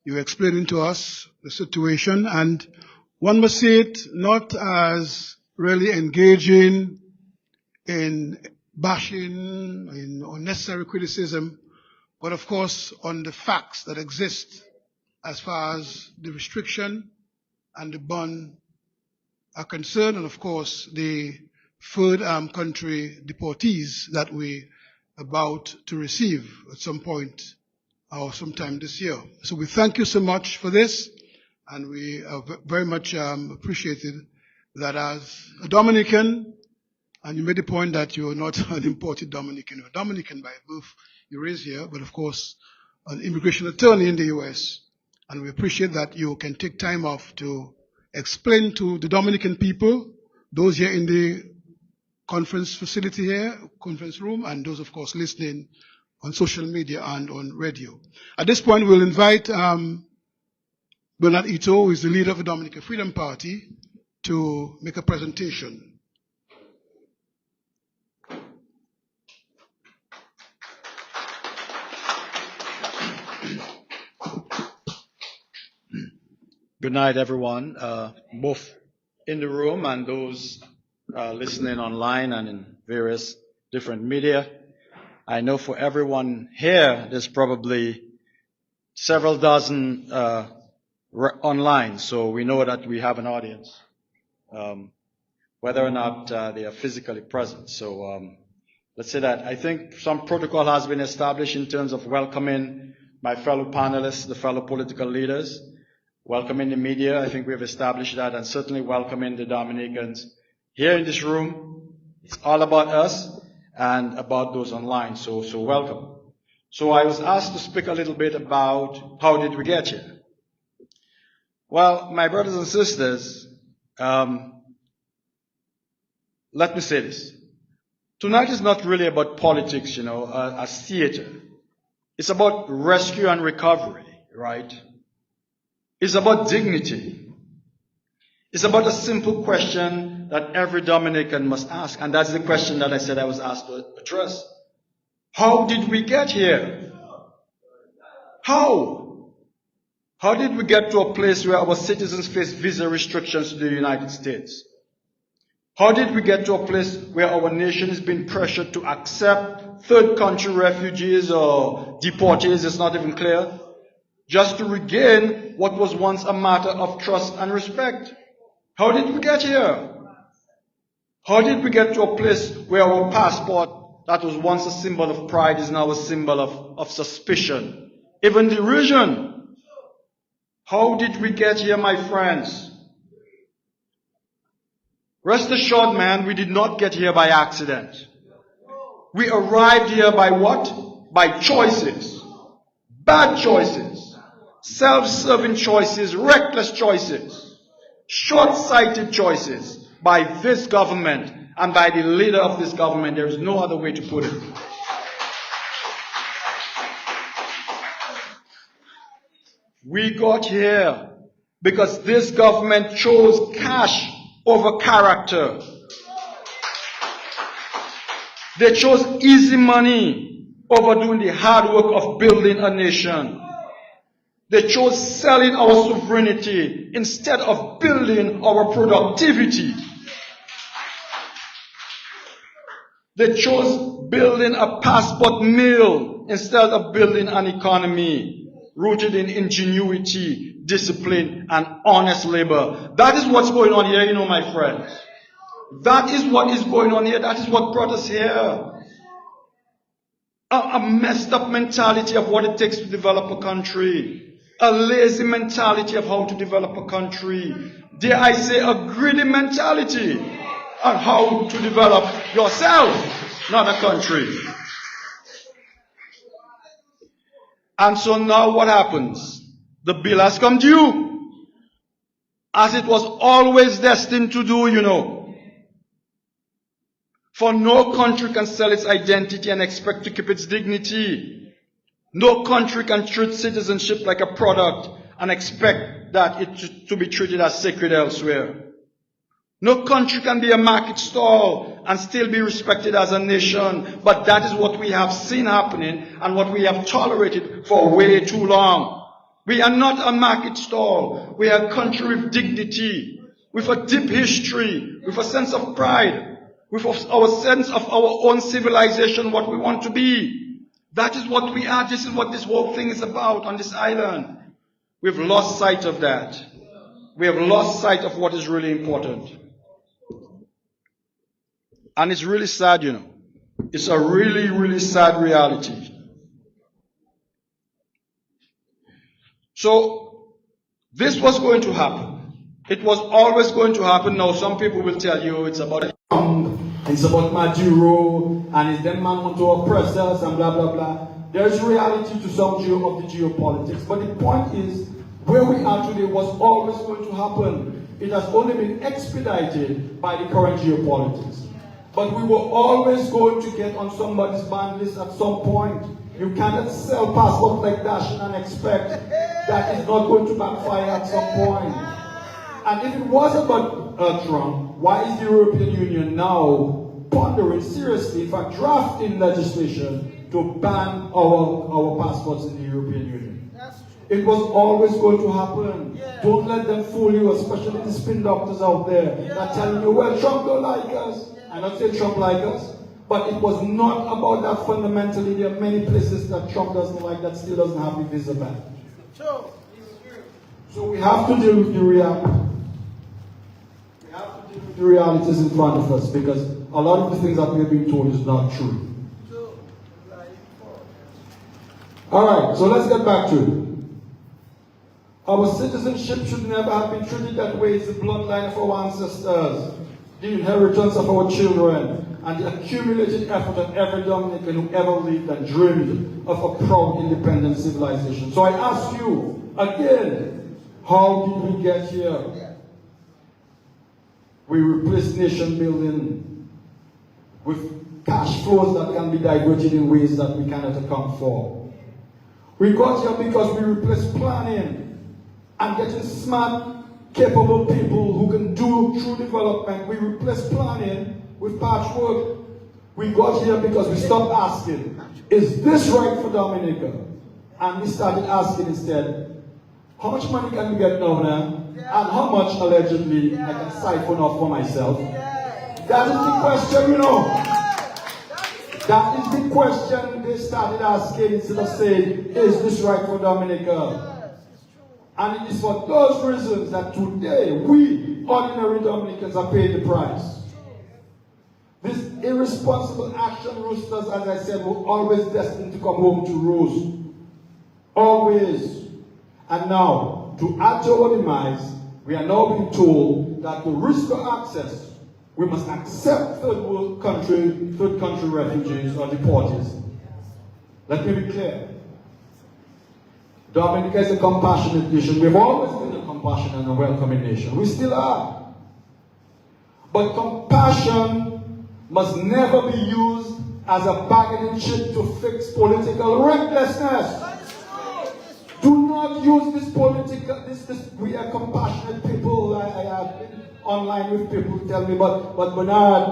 you explaining to us the situation. And one must see it not as really engaging in bashing, in unnecessary criticism, but of course on the facts that exist as far as the restriction and the ban are concerned, and of course the third country deportees that we about to receive at some point or sometime this year. So we thank you so much for this, and we are very much appreciated that as a Dominican, and you made the point that you're not an imported Dominican, you're a Dominican by birth, you're raised here, but of course an immigration attorney in the U.S., and we appreciate that you can take time off to explain to the Dominican people, those here in the conference facility here, conference room, and those, of course, listening on social media and on radio. At this point, we'll invite Bernard Ito, who is the leader of the Dominican Freedom Party, to make a presentation. Good night, everyone, both in the room and those listening online and in various different media. I know for everyone here, there's probably several dozen online, so we know that we have an audience, whether or not they are physically present. So let's say that I think some protocol has been established in terms of welcoming my fellow panelists, the fellow political leaders, welcoming the media. I think we have established that, and certainly welcoming the Dominicans here in this room. It's all about us and about those online, so welcome. So I was asked to speak a little bit about how did we get here. Well, my brothers and sisters, let me say this. Tonight is not really about politics, as theater. It's about rescue and recovery, right? It's about dignity. It's about a simple question that every Dominican must ask, and that's the question that I said I was asked to address. How did we get here? How? How did we get to a place where our citizens face visa restrictions to the United States? How did we get to a place where our nation is being pressured to accept third country refugees or deportees, it's not even clear, just to regain what was once a matter of trust and respect? How did we get here? How did we get to a place where our passport, that was once a symbol of pride, is now a symbol of suspicion, even derision? How did we get here, my friends? Rest assured, man, we did not get here by accident. We arrived here by what? By choices. Bad choices. Self-serving choices, reckless choices, short-sighted choices by this government and by the leader of this government. There is no other way to put it. We got here because this government chose cash over character. They chose easy money over doing the hard work of building a nation. They chose selling our sovereignty instead of building our productivity. They chose building a passport mill instead of building an economy rooted in ingenuity, discipline, and honest labor. That is what's going on here, my friends. That is what is going on here. That is what brought us here. A messed up mentality of what it takes to develop a country. A lazy mentality of how to develop a country. Dare I say a greedy mentality on how to develop yourself, not a country. And so now what happens? The bill has come due, as it was always destined to do, For no country can sell its identity and expect to keep its dignity. No country can treat citizenship like a product and expect that it to be treated as sacred elsewhere. No country can be a market stall and still be respected as a nation, but that is what we have seen happening and what we have tolerated for way too long. We are not a market stall. We are a country with dignity, with a deep history, with a sense of pride, with our sense of our own civilization, what we want to be. That is what we are. This is what this whole thing is about on this island. We've lost sight of that. We have lost sight of what is really important. And it's really sad, It's a really, really sad reality. So, this was going to happen. It was always going to happen. Now, some people will tell you it's about it's about Maduro, and it's them man want to oppress us, and blah, blah, blah. There is reality to some of the geopolitics. But the point is, where we are today was always going to happen. It has only been expedited by the current geopolitics. But we were always going to get on somebody's ban list at some point. You cannot sell passports like that and expect that it's not going to backfire at some point. And if it was about Trump, why is the European Union now pondering seriously, in fact drafting legislation to ban our passports in the European Union? It was always going to happen. Don't let them fool you, especially the spin doctors out there that telling you, well, Trump don't like us. I'm not saying Trump like us, but it was not about that fundamentally. There are many places that Trump doesn't like that still doesn't have a visa ban. So we have to deal with the reality. We have to deal with the realities in front of us, because a lot of the things that we're being told is not true. All right, so let's get back to it. Our citizenship should never have been treated that way. It's the bloodline of our ancestors, the inheritance of our children, and the accumulated effort of every Dominican who ever lived and dreamed of a proud independent civilization. So I ask you again, how did we get here? We replaced nation building with cash flows that can be diverted in ways that we cannot account for. We got here because we replaced planning and getting smart, capable people who can do true development. We replaced planning with patchwork. We got here because we stopped asking, is this right for Dominica? And we started asking instead, how much money can we get now? And how much allegedly I can siphon off for myself? That is the question, you know. That is the question they started asking instead of saying, is this right for Dominica? And it is for those reasons that today we, ordinary Dominicans, are paying the price. This irresponsible action, roosters, as I said, were always destined to come home to roost. Always. And now, to add to our demise, we are now being told that to risk for access, we must accept third country refugees or deportees. Let me be clear. Dominica is a compassionate nation. We've always been a compassionate and a welcoming nation. We still are. But compassion must never be used as a bargaining chip to fix political recklessness. Do not use this we are compassionate people. I have been online with people who tell me, but Bernard,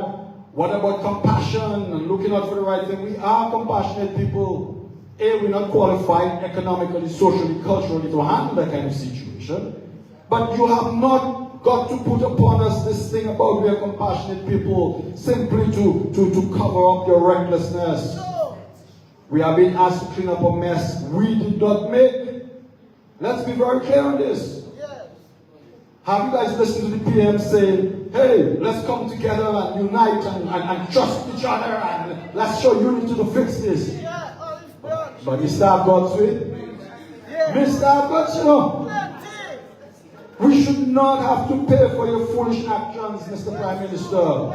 what about compassion and looking out for the right thing? We are compassionate people. We're not qualified economically, socially, culturally to handle that kind of situation. But you have not got to put upon us this thing about we are compassionate people simply to cover up your recklessness. We are being asked to clean up a mess we did not make. Let's be very clear on this. Have you guys listened to the PM saying, hey, let's come together and unite and trust each other and let's show unity to fix this? But Mr. Abbott, Mr. Abbott, you know, we should not have to pay for your foolish actions, Mr. Prime Minister.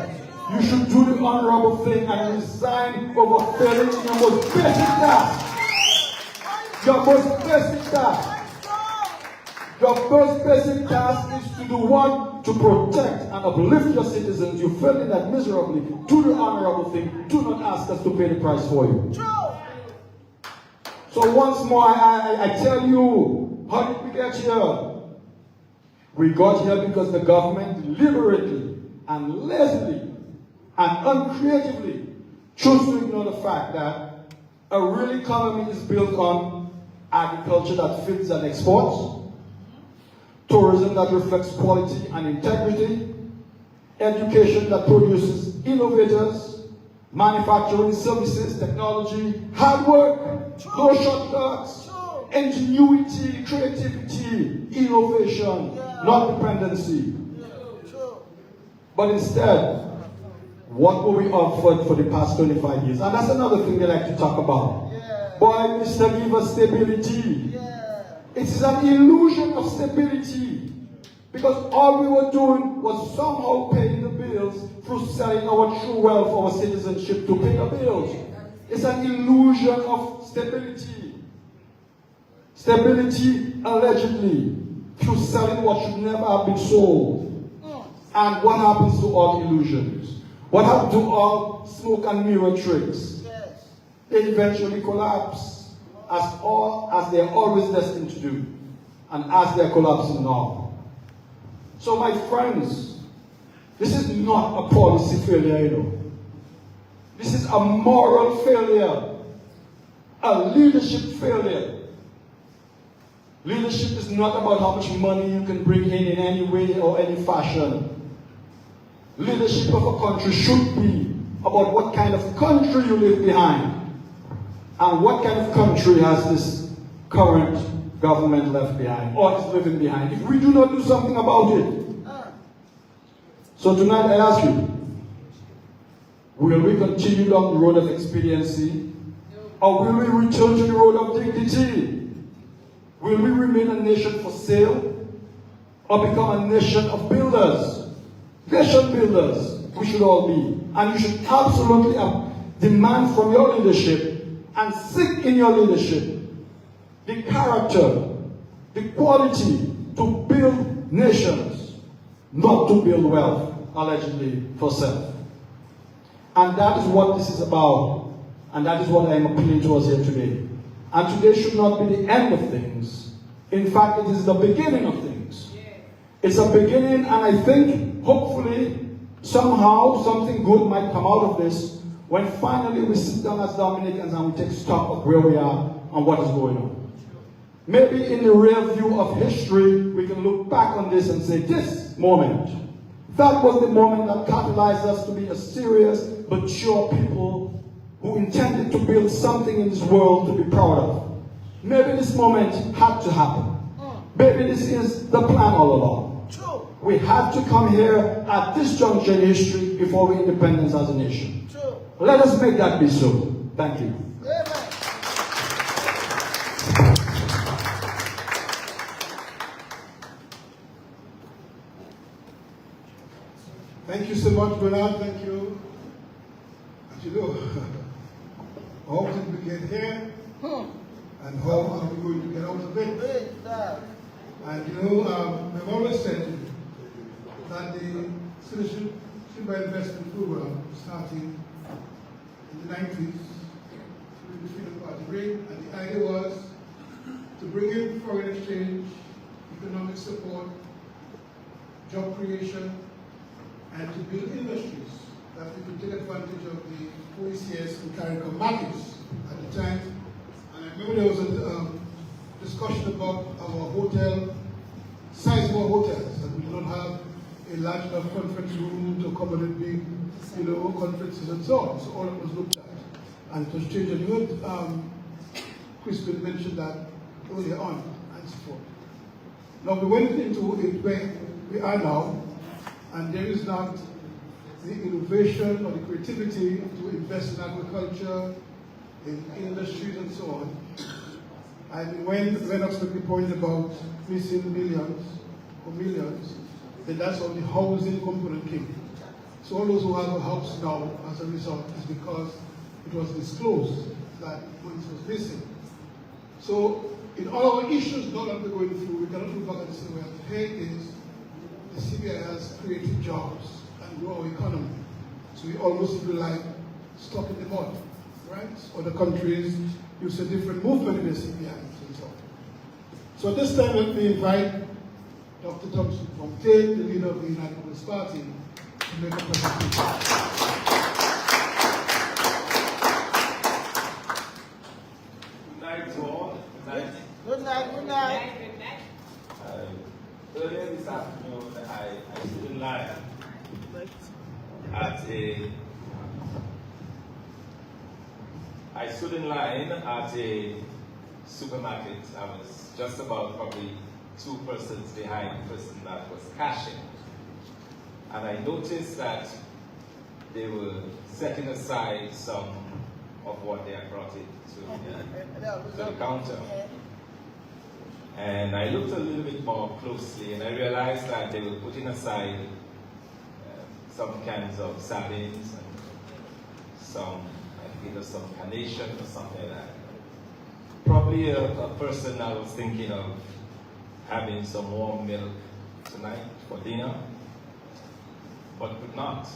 You should do the honorable thing and resign over failing in your most basic task. Your most basic task. Your most basic task is to do what? To protect and uplift your citizens. You failed in that miserably. Do the honorable thing. Do not ask us to pay the price for you. So once more, I tell you, how did we get here? We got here because the government deliberately and lazily and uncreatively chose to ignore the fact that a real economy is built on agriculture that feeds and exports, tourism that reflects quality and integrity, education that produces innovators, manufacturing services, technology, hard work, no shortcuts, ingenuity, creativity, innovation, not dependency. But instead, what were we offered for the past 25 years? And that's another thing they like to talk about. Boy, Mr. Give us stability. It is an illusion of stability. Because all we were doing was somehow paying the bills through selling our true wealth, our citizenship, to pay the bills. It's an illusion of stability. Stability, allegedly, through selling what should never have been sold. And what happens to all illusions? What happens to all smoke and mirror tricks? They eventually collapse, as they're always destined to do, and as they're collapsing now. So my friends, this is not a policy failure, you know. This is a moral failure, a leadership failure. Leadership is not about how much money you can bring in any way or any fashion. Leadership of a country should be about what kind of country you leave behind and what kind of country has this current government left behind or is living behind. If we do not do something about it. So tonight I ask you, will we continue down the road of expediency or will we return to the road of dignity? Will we remain a nation for sale or become a nation of builders? Nation builders, we should all be. And you should absolutely demand from your leadership and seek in your leadership the character, the quality to build nations, not to build wealth, allegedly for self. And that is what this is about. And that is what I am appealing to us here today. And today should not be the end of things. In fact, it is the beginning of things. It's a beginning, and I think, hopefully, somehow, something good might come out of this when finally we sit down as Dominicans and we take stock of where we are and what is going on. Maybe in the rear view of history, we can look back on this and say, this moment, that was the moment that catalyzed us to be a serious, mature people who intended to build something in this world to be proud of. Maybe this moment had to happen. Maybe this is the plan all along. We have to come here at this juncture in history before we independence as a nation. Let us make that be so. Thank you. Thank you so much, Bernard. Thank you. As you know, how did we get here? And how are we going to get out of it? And you know, I've always said that the Citizenship by Investment Program starting in the 90s through the Freedom Party reign, and the idea was to bring in foreign exchange, economic support, job creation, and to build industries that we could take advantage of the OECS and CARICOM markets at the time. And I remember there was a discussion about our hotel, size of our hotels, that we do not have a large enough conference room to accommodate big, conferences and so on. So all that was looked at. And it was changed. And you heard Crispin mentioned that earlier on, and so forth. Now we went into it where we are now, and there is not the innovation or the creativity to invest in agriculture, in industries and so on. And when Lennox made the point about missing millions, then that's how the housing component came. So all those who have a house now, as a result, is because it was disclosed that money was missing. So in all our issues now that we're going through, we cannot look back and say, well, here is the CBI has created jobs and grow our economy. So we almost feel like stuck in the mud, right? Other countries use a different movement in the CBI and so on. So at this time, let me invite Dr. Thompson Fontaine, the leader of the United People's Party, to make a presentation. Good night. Earlier this afternoon, I stood in line at a supermarket. I was just about probably 2 persons behind the person that was cashing. And I noticed that they were setting aside some of what they had brought in to the counter. And I looked a little bit more closely and I realized that they were putting aside some cans of sardines and some carnation or something like that. Probably a person that was thinking of having some warm milk tonight for dinner, but could not.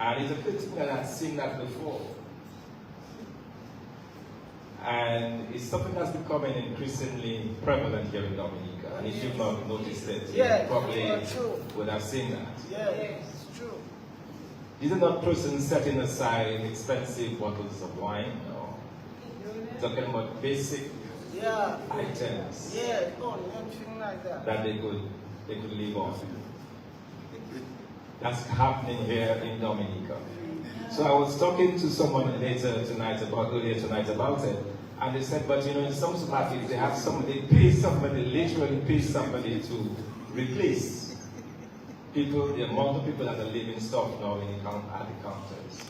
And it occurred to me that I'd seen that before. And it's something that's becoming increasingly prevalent here in Dominica. And if you've not noticed it, you probably would have seen that. Yes, it's true. These are not persons setting aside expensive bottles of wine or talking about basic items that they could live on. That's happening here in Dominica. So I was talking to someone earlier tonight about it, and they said, but in some societies they have somebody literally pay somebody to replace people, the amount of people that are leaving stuff now at the counters,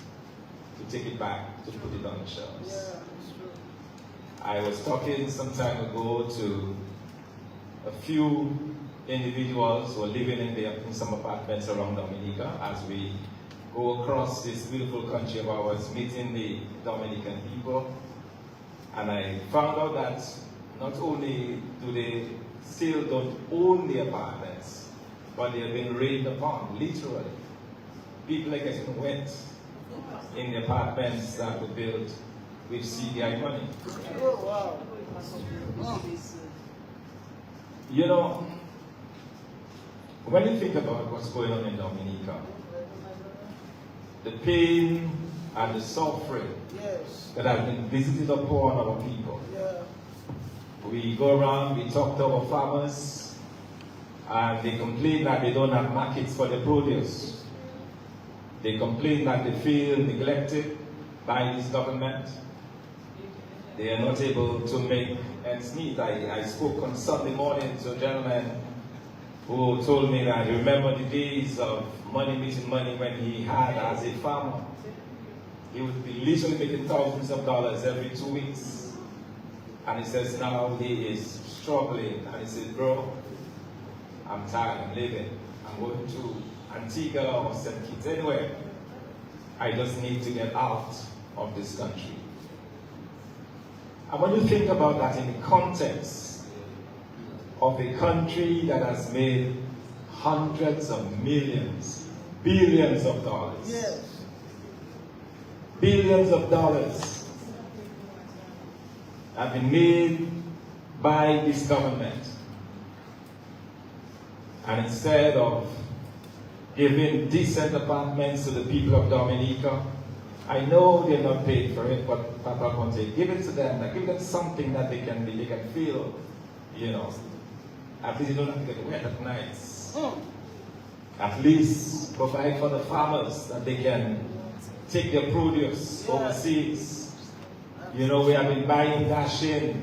to take it back, to put it on the shelves. I was talking some time ago to a few individuals who are living in some apartments around Dominica as we go across this beautiful country of ours, meeting the Dominican people. And I found out that not only do they still don't own the apartments, but they have been raided upon, literally. People are getting wet in the apartments that were built with CDI money. Oh, wow. When you think about what's going on in Dominica, the pain and the suffering that have been visited upon our people. We go around, we talk to our farmers, and they complain that they don't have markets for their produce. They complain that they feel neglected by this government. They are not able to make ends meet. I spoke on Sunday morning to a gentleman who told me that he remembered the days of money meeting money when he had as a farmer. He would be literally making thousands of dollars every 2 weeks. And he says now he is struggling. And he says, bro, I'm tired, I'm leaving. I'm going to Antigua or St. Kitts, anywhere. I just need to get out of this country. And when you think about that in the context of a country that has made hundreds of millions, billions of dollars. Billions of dollars have been made by this government. And instead of giving decent apartments to the people of Dominica, I know they're not paid for it, but Papa Conte, give it to them. Like, give them something that they can feel, At least they don't have to get wet at nights. At least provide for the farmers that they can take their produce overseas. We have been buying dash-in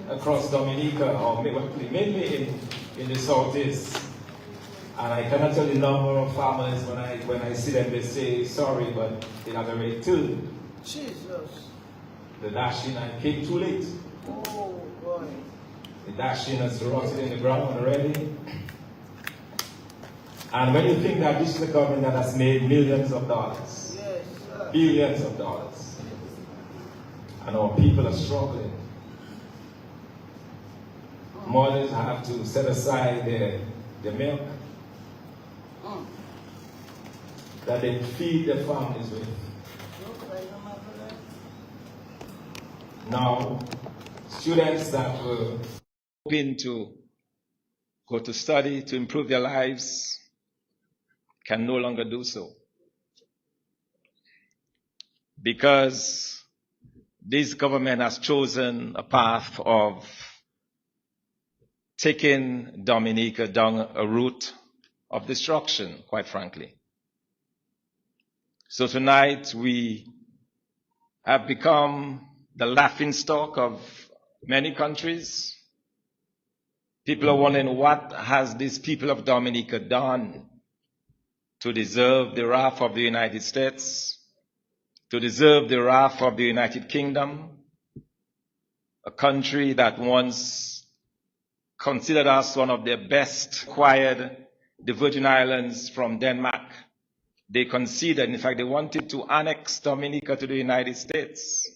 across Dominica, or mainly in the southeast. And I cannot tell the number of farmers when I see them, they say, sorry, but they have a rate too. Jesus. The dash-in came too late. Oh, boy. The dash-in has rotted in the ground already. And when you think that this is a government that has made millions of dollars, billions of dollars, and our people are struggling, mothers have to set aside their milk that they feed their families with. Now, students that were hoping to go to study to improve their lives can no longer do so, because this government has chosen a path of taking Dominica down a route of destruction, quite frankly. So tonight we have become the laughingstock of many countries. People are wondering, what has these people of Dominica done to deserve the wrath of the United States, to deserve the wrath of the United Kingdom, a country that once considered us one of their best, acquired the Virgin Islands from Denmark. They conceded, in fact, they wanted to annex Dominica to the United States.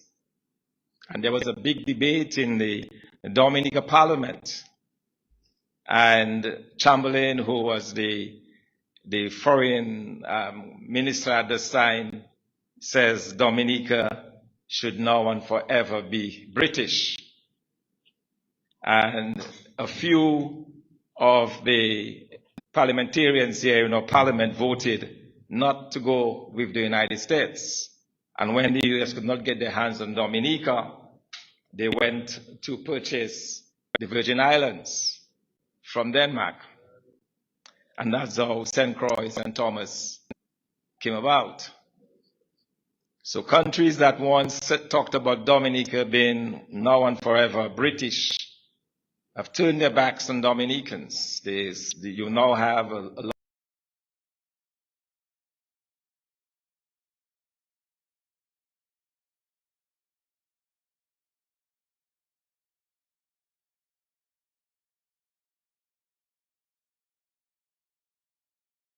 And there was a big debate in the Dominica Parliament. And Chamberlain, who was the foreign minister at this time, says Dominica should now and forever be British. And a few of the parliamentarians here in our parliament voted not to go with the United States. And when the US could not get their hands on Dominica, they went to purchase the Virgin Islands from Denmark. And that's how St. Croix and Thomas came about. So countries that once talked about Dominica being now and forever British have turned their backs on Dominicans. You now have a